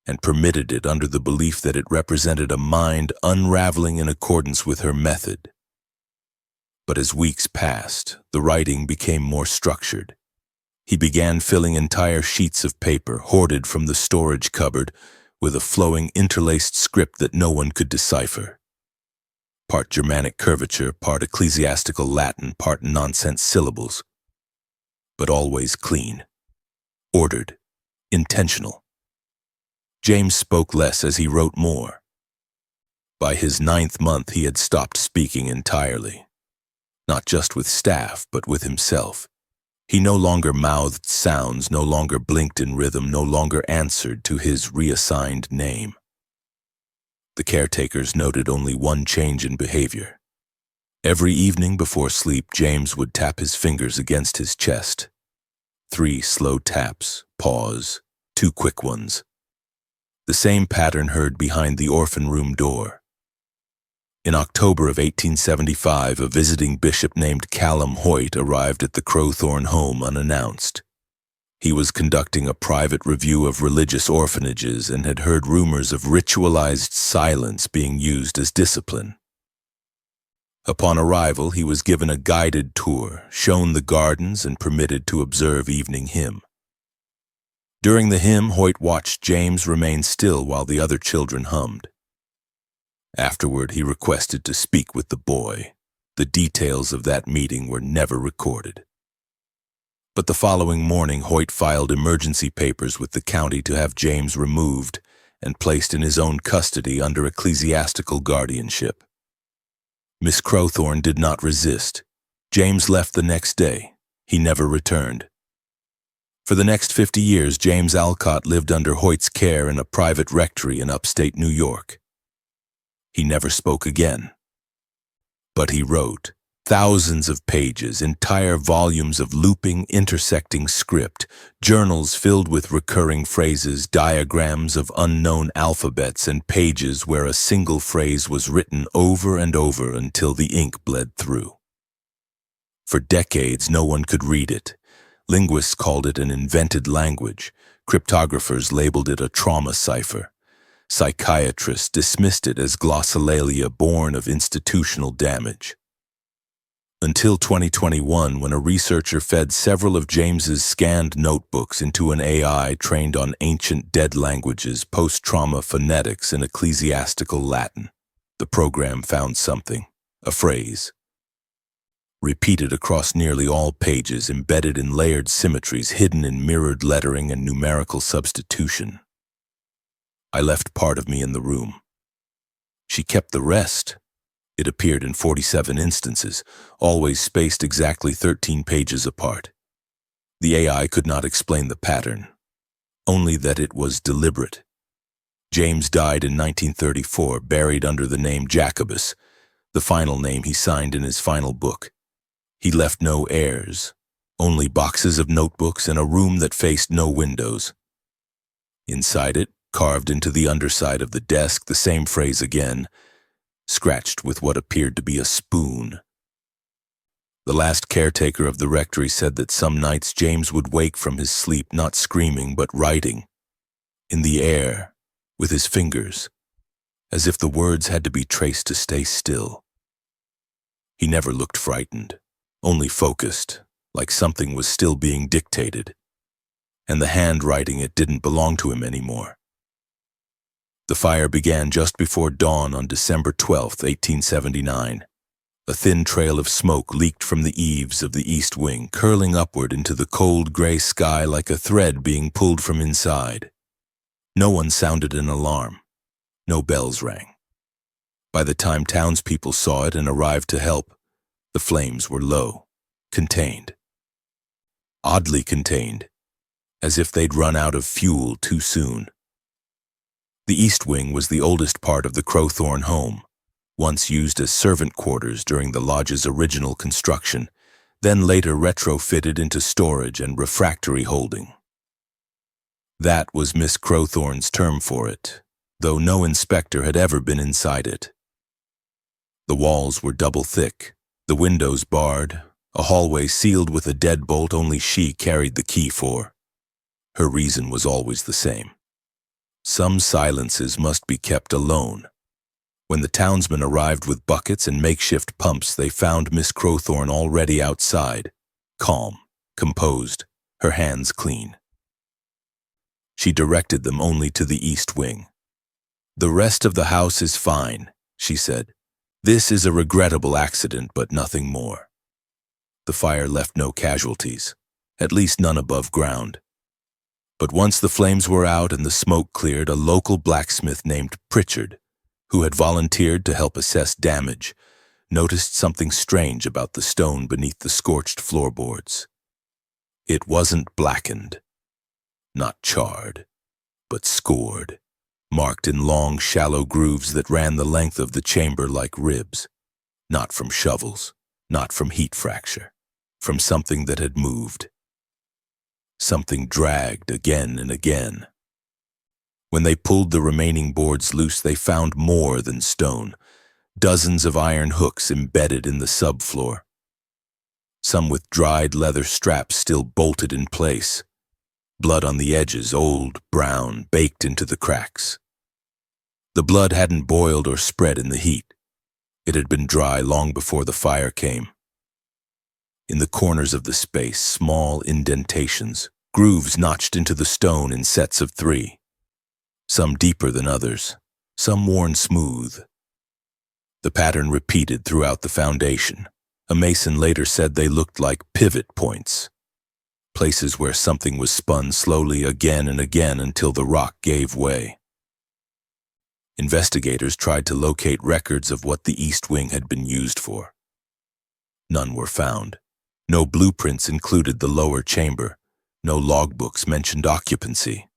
and permitted it under the belief that it represented a mind unraveling in accordance with her method. But as weeks passed, the writing became more structured. He began filling entire sheets of paper, hoarded from the storage cupboard, with a flowing interlaced script that no one could decipher. Part Germanic curvature, part ecclesiastical Latin, part nonsense syllables. But always clean, ordered, intentional. James spoke less as he wrote more. By his 9th month, he had stopped speaking entirely. Not just with staff, but with himself. He no longer mouthed sounds, no longer blinked in rhythm, no longer answered to his reassigned name. The caretakers noted only one change in behavior. Every evening before sleep, James would tap his fingers against his chest. 3 slow taps, pause, 2 quick ones. The same pattern heard behind the orphan room door. In October of 1875, a visiting bishop named Callum Hoyt arrived at the Crowthorne home unannounced. He was conducting a private review of religious orphanages and had heard rumors of ritualized silence being used as discipline. Upon arrival, he was given a guided tour, shown the gardens, and permitted to observe evening hymn. During the hymn, Hoyt watched James remain still while the other children hummed. Afterward, he requested to speak with the boy. The details of that meeting were never recorded. But the following morning, Hoyt filed emergency papers with the county to have James removed and placed in his own custody under ecclesiastical guardianship. Miss Crowthorne did not resist. James left the next day. He never returned. For the next 50 years, James Alcott lived under Hoyt's care in a private rectory in upstate New York. He never spoke again. But he wrote thousands of pages, entire volumes of looping, intersecting script, journals filled with recurring phrases, diagrams of unknown alphabets, and pages where a single phrase was written over and over until the ink bled through. For decades, no one could read it. Linguists called it an invented language. Cryptographers labeled it a trauma cipher. Psychiatrists dismissed it as glossolalia born of institutional damage. Until 2021, when a researcher fed several of James's scanned notebooks into an AI trained on ancient dead languages, post-trauma phonetics, and ecclesiastical Latin. The program found something, a phrase, repeated across nearly all pages, embedded in layered symmetries, hidden in mirrored lettering and numerical substitution. I left part of me in the room. She kept the rest. It appeared in 47 instances, always spaced exactly 13 pages apart. The AI could not explain the pattern, only that it was deliberate. James died in 1934, buried under the name Jacobus, the final name he signed in his final book. He left no heirs, only boxes of notebooks and a room that faced no windows. Inside it, carved into the underside of the desk, the same phrase again, scratched with what appeared to be a spoon. The last caretaker of the rectory said that some nights James would wake from his sleep not screaming but writing, in the air, with his fingers, as if the words had to be traced to stay still. He never looked frightened, only focused, like something was still being dictated, and the hand writing it didn't belong to him anymore. The fire began just before dawn on December 12, 1879. A thin trail of smoke leaked from the eaves of the east wing, curling upward into the cold gray sky like a thread being pulled from inside. No one sounded an alarm. No bells rang. By the time townspeople saw it and arrived to help, the flames were low, contained. Oddly contained, as if they'd run out of fuel too soon. The east wing was the oldest part of the Crowthorne home, once used as servant quarters during the lodge's original construction, then later retrofitted into storage and refractory holding. That was Miss Crowthorne's term for it, though no inspector had ever been inside it. The walls were double thick, the windows barred, a hallway sealed with a deadbolt only she carried the key for. Her reason was always the same. Some silences must be kept alone. When the townsmen arrived with buckets and makeshift pumps, they found Miss Crowthorne already outside, calm, composed, her hands clean. She directed them only to the east wing. "The rest of the house is fine," she said. "This is a regrettable accident, but nothing more." The fire left no casualties, at least none above ground. But once the flames were out and the smoke cleared, a local blacksmith named Pritchard, who had volunteered to help assess damage, noticed something strange about the stone beneath the scorched floorboards. It wasn't blackened, not charred, but scored, marked in long, shallow grooves that ran the length of the chamber like ribs, not from shovels, not from heat fracture, from something that had moved. Something dragged again and again. When they pulled the remaining boards loose, they found more than stone, dozens of iron hooks embedded in the subfloor, some with dried leather straps still bolted in place, blood on the edges, old, brown, baked into the cracks. The blood hadn't boiled or spread in the heat. It had been dry long before the fire came. In the corners of the space, small indentations, grooves notched into the stone in sets of 3. Some deeper than others, some worn smooth. The pattern repeated throughout the foundation. A mason later said they looked like pivot points, places where something was spun slowly again and again until the rock gave way. Investigators tried to locate records of what the east wing had been used for. None were found. No blueprints included the lower chamber. No logbooks mentioned occupancy.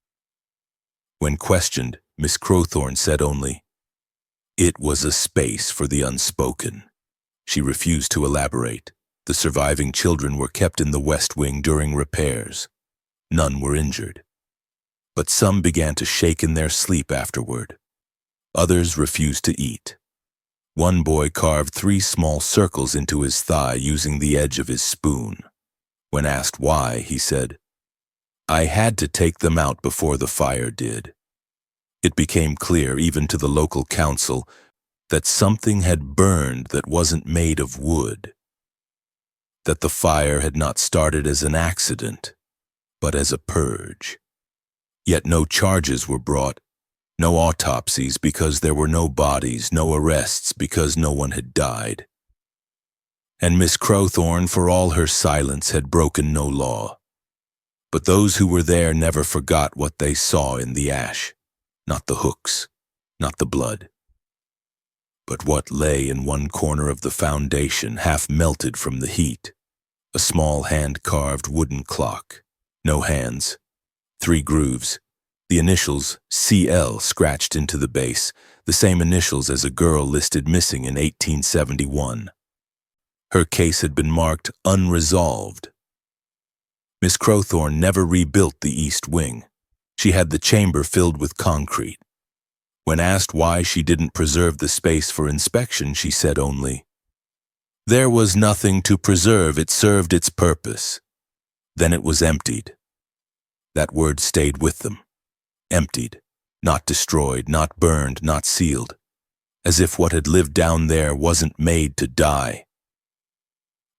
When questioned, Miss Crowthorne said only, "It was a space for the unspoken." She refused to elaborate. The surviving children were kept in the west wing during repairs. None were injured. But some began to shake in their sleep afterward. Others refused to eat. One boy carved 3 small circles into his thigh using the edge of his spoon. When asked why, he said, "I had to take them out before the fire did." It became clear, even to the local council, that something had burned that wasn't made of wood. That the fire had not started as an accident, but as a purge. Yet no charges were brought, no autopsies because there were no bodies, no arrests because no one had died. And Miss Crowthorne, for all her silence, had broken no law. But those who were there never forgot what they saw in the ash. Not the hooks, not the blood, but what lay in one corner of the foundation, half melted from the heat. A small hand-carved wooden clock. No hands. 3 grooves. The initials CL scratched into the base, the same initials as a girl listed missing in 1871. Her case had been marked unresolved. Miss Crowthorne never rebuilt the east wing. She had the chamber filled with concrete. When asked why she didn't preserve the space for inspection, she said only, "There was nothing to preserve, it served its purpose." Then it was emptied. That word stayed with them. Emptied, not destroyed, not burned, not sealed, as if what had lived down there wasn't made to die,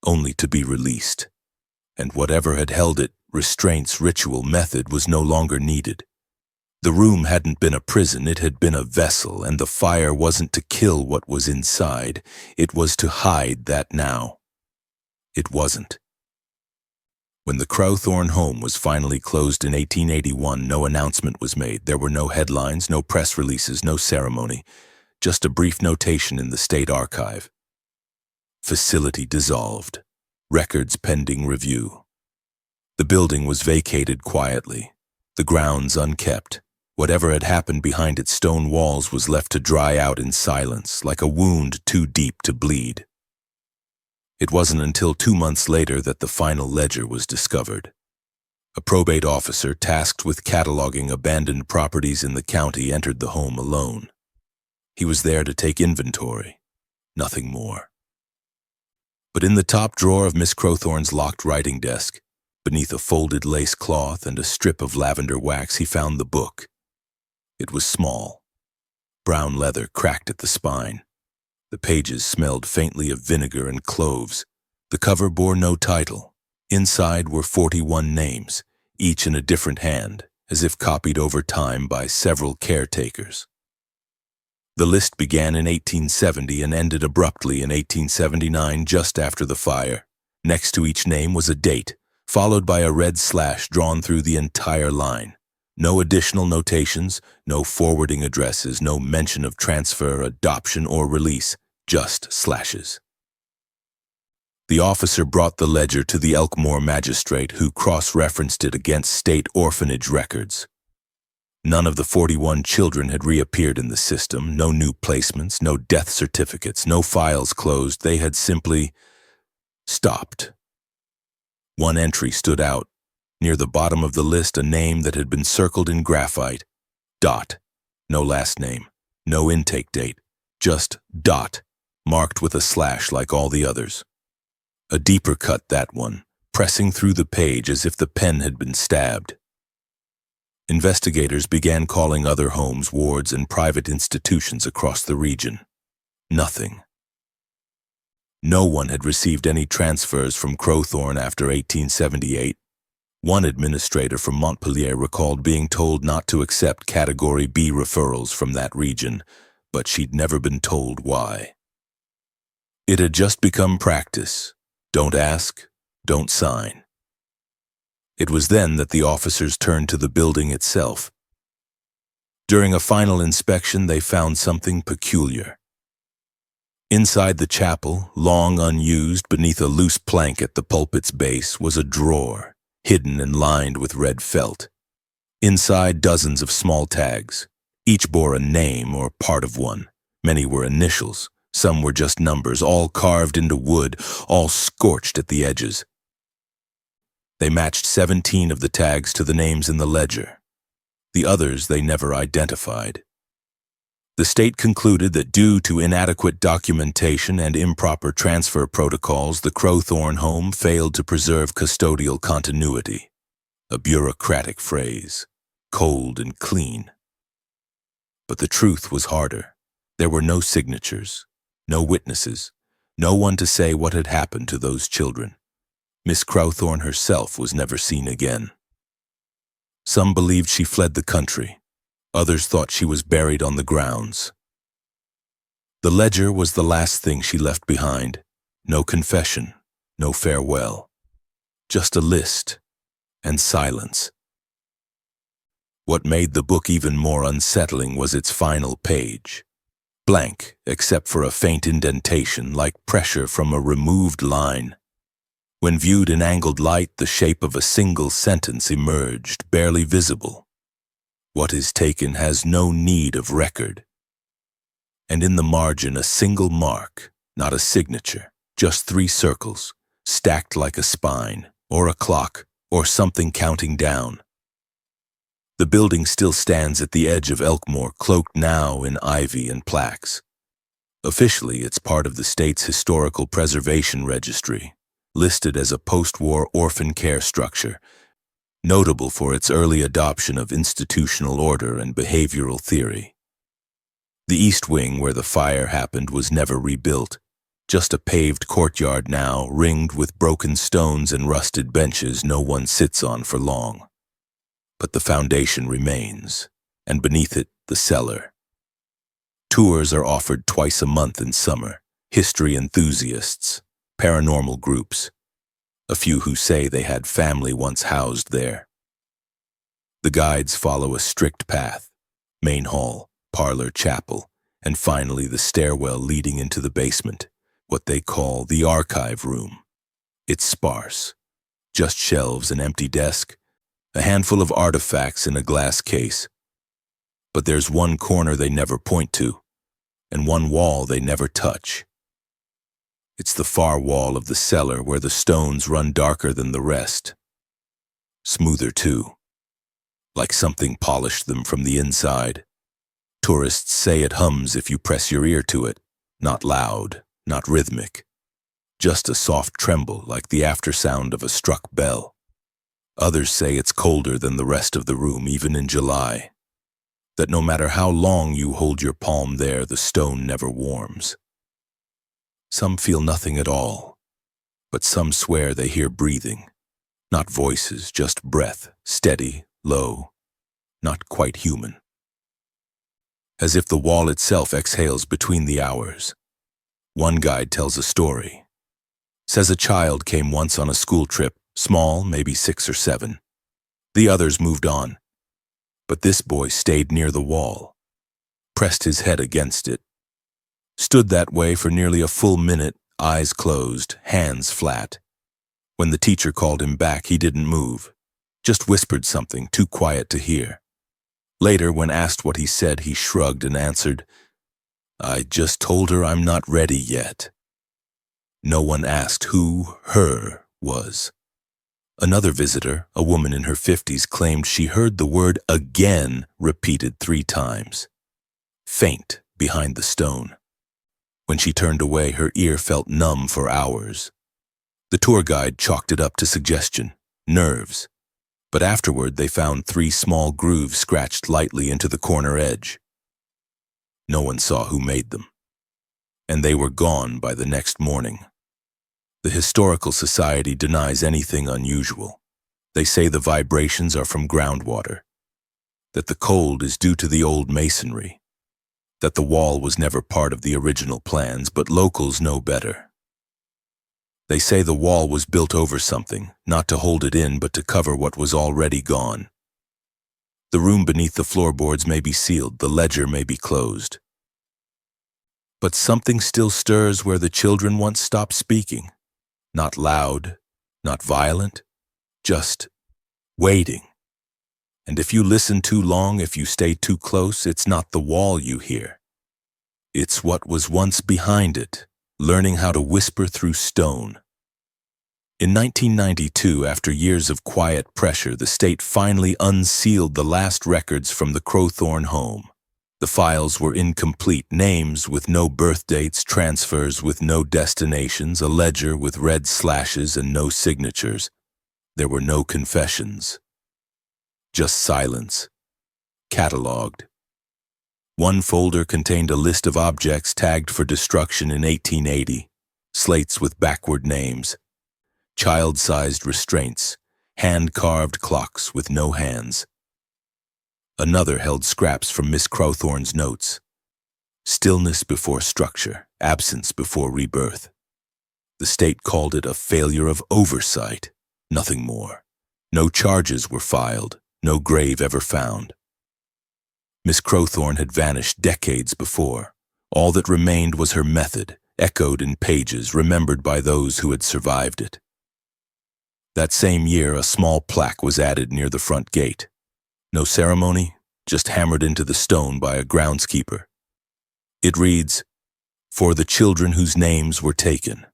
only to be released. And whatever had held it, restraints, ritual, method, was no longer needed. The room hadn't been a prison, it had been a vessel, and the fire wasn't to kill what was inside, it was to hide that now. It wasn't. When the Crowthorne home was finally closed in 1881, no announcement was made. There were no headlines, no press releases, no ceremony, just a brief notation in the State Archive. Facility dissolved. Records pending review. The building was vacated quietly, the grounds unkept. Whatever had happened behind its stone walls was left to dry out in silence, like a wound too deep to bleed. It wasn't until 2 months later that the final ledger was discovered. A probate officer tasked with cataloging abandoned properties in the county entered the home alone. He was there to take inventory, nothing more. But in the top drawer of Miss Crowthorne's locked writing desk, beneath a folded lace cloth and a strip of lavender wax, he found the book. It was small. Brown leather cracked at the spine. The pages smelled faintly of vinegar and cloves. The cover bore no title. Inside were 41 names, each in a different hand, as if copied over time by several caretakers. The list began in 1870 and ended abruptly in 1879, just after the fire. Next to each name was a date, followed by a red slash drawn through the entire line. No additional notations, no forwarding addresses, no mention of transfer, adoption, or release, just slashes. The officer brought the ledger to the Elkmore magistrate, who cross-referenced it against state orphanage records. None of the 41 children had reappeared in the system, no new placements, no death certificates, no files closed. They had simply stopped. One entry stood out. Near the bottom of the list, a name that had been circled in graphite. Dot. No last name, no intake date, just Dot, marked with a slash like all the others. A deeper cut, that one, pressing through the page as if the pen had been stabbed. Investigators began calling other homes, wards, and private institutions across the region. Nothing. No one had received any transfers from Crowthorne after 1878. One administrator from Montpelier recalled being told not to accept Category B referrals from that region, but she'd never been told why. It had just become practice. Don't ask, don't sign. It was then that the officers turned to the building itself. During a final inspection, they found something peculiar. Inside the chapel, long unused beneath a loose plank at the pulpit's base, was a drawer, hidden and lined with red felt. Inside, dozens of small tags. Each bore a name or part of one. Many were initials. Some were just numbers, all carved into wood, all scorched at the edges. They matched 17 of the tags to the names in the ledger. The others they never identified. The state concluded that due to inadequate documentation and improper transfer protocols, the Crowthorne home failed to preserve custodial continuity. A bureaucratic phrase, cold and clean. But the truth was harder. There were no signatures, no witnesses, no one to say what had happened to those children. Miss Crowthorne herself was never seen again. Some believed she fled the country. Others thought she was buried on the grounds. The ledger was the last thing she left behind. No confession, no farewell. Just a list and silence. What made the book even more unsettling was its final page. Blank, except for a faint indentation like pressure from a removed line. When viewed in angled light, the shape of a single sentence emerged, barely visible. What is taken has no need of record. And in the margin, a single mark, not a signature, just 3 circles, stacked like a spine, or a clock, or something counting down. The building still stands at the edge of Elkmore, cloaked now in ivy and plaques. Officially, it's part of the state's Historical Preservation Registry, listed as a post-war orphan care structure, notable for its early adoption of institutional order and behavioral theory. The east wing, where the fire happened, was never rebuilt, just a paved courtyard now, ringed with broken stones and rusted benches no one sits on for long. But the foundation remains, and beneath it, the cellar. Tours are offered twice a month in summer, history enthusiasts, paranormal groups, a few who say they had family once housed there. The guides follow a strict path, main hall, parlor, chapel, and finally the stairwell leading into the basement, what they call the archive room. It's sparse, just shelves, an empty desk, a handful of artifacts in a glass case. But there's one corner they never point to, and one wall they never touch. It's the far wall of the cellar where the stones run darker than the rest. Smoother too, like something polished them from the inside. Tourists say it hums if you press your ear to it, not loud, not rhythmic. Just a soft tremble like the aftersound of a struck bell. Others say it's colder than the rest of the room, even in July. That no matter how long you hold your palm there, the stone never warms. Some feel nothing at all, but some swear they hear breathing. Not voices, just breath, steady, low, not quite human. As if the wall itself exhales between the hours. One guide tells a story. Says a child came once on a school trip, small, maybe 6 or 7. The others moved on. But this boy stayed near the wall, pressed his head against it, stood that way for nearly a full minute, eyes closed, hands flat. When the teacher called him back, he didn't move, just whispered something too quiet to hear. Later, when asked what he said, he shrugged and answered, "I just told her I'm not ready yet." No one asked who her was. Another visitor, a woman in her 50s, claimed she heard the word again repeated 3 times. Faint behind the stone. When she turned away, her ear felt numb for hours. The tour guide chalked it up to suggestion, nerves. But afterward, they found 3 small grooves scratched lightly into the corner edge. No one saw who made them. And they were gone by the next morning. The Historical Society denies anything unusual. They say the vibrations are from groundwater, that the cold is due to the old masonry, that the wall was never part of the original plans, but locals know better. They say the wall was built over something, not to hold it in, but to cover what was already gone. The room beneath the floorboards may be sealed, the ledger may be closed. But something still stirs where the children once stopped speaking. Not loud, not violent, just waiting. And if you listen too long, if you stay too close, it's not the wall you hear. It's what was once behind it, learning how to whisper through stone. In 1992, after years of quiet pressure, the state finally unsealed the last records from the Crowthorne home. The files were incomplete, names with no birth dates, transfers with no destinations, a ledger with red slashes and no signatures. There were no confessions. Just silence, catalogued. One folder contained a list of objects tagged for destruction in 1880, slates with backward names, child-sized restraints, hand-carved clocks with no hands. Another held scraps from Miss Crowthorne's notes. Stillness before structure, absence before rebirth. The state called it a failure of oversight, nothing more. No charges were filed. No grave ever found. Miss Crowthorne had vanished decades before. All that remained was her method, echoed in pages, remembered by those who had survived it. That same year, a small plaque was added near the front gate. No ceremony, just hammered into the stone by a groundskeeper. It reads, "For the children whose names were taken."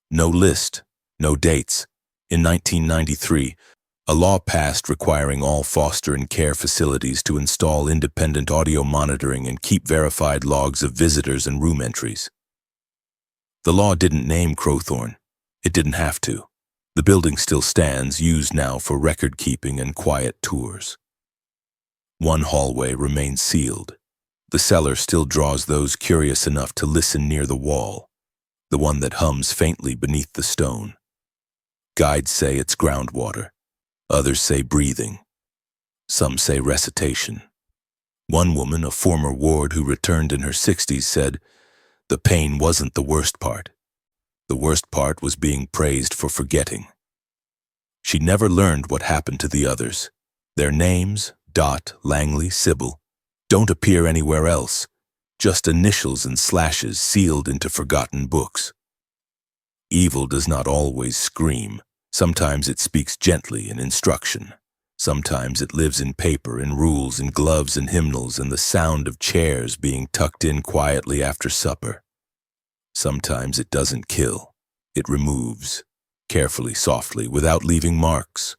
No list, no dates. In 1993, a law passed requiring all foster and care facilities to install independent audio monitoring and keep verified logs of visitors and room entries. The law didn't name Crowthorne. It didn't have to. The building still stands, used now for record-keeping and quiet tours. One hallway remains sealed. The cellar still draws those curious enough to listen near the wall, the one that hums faintly beneath the stone. Guides say it's groundwater. Others say breathing. Some say recitation. One woman, a former ward who returned in her 60s, said, "The pain wasn't the worst part. The worst part was being praised for forgetting." She never learned what happened to the others. Their names, Dot, Langley, Sybil, don't appear anywhere else, just initials and slashes sealed into forgotten books. Evil does not always scream. Sometimes it speaks gently in instruction. Sometimes it lives in paper, in rules, in gloves, and hymnals, and the sound of chairs being tucked in quietly after supper. Sometimes it doesn't kill. It removes, carefully, softly, without leaving marks.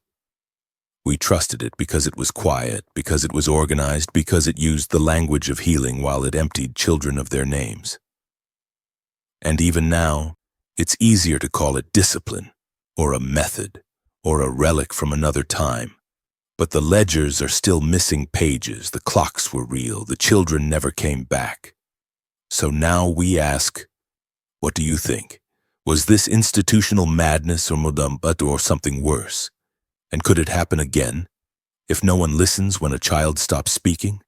We trusted it because it was quiet, because it was organized, because it used the language of healing while it emptied children of their names. And even now, it's easier to call it discipline, or a method, or a relic from another time. But the ledgers are still missing pages, the clocks were real, the children never came back. So now we ask, what do you think? Was this institutional madness or modumbat or something worse? And could it happen again, if no one listens when a child stops speaking?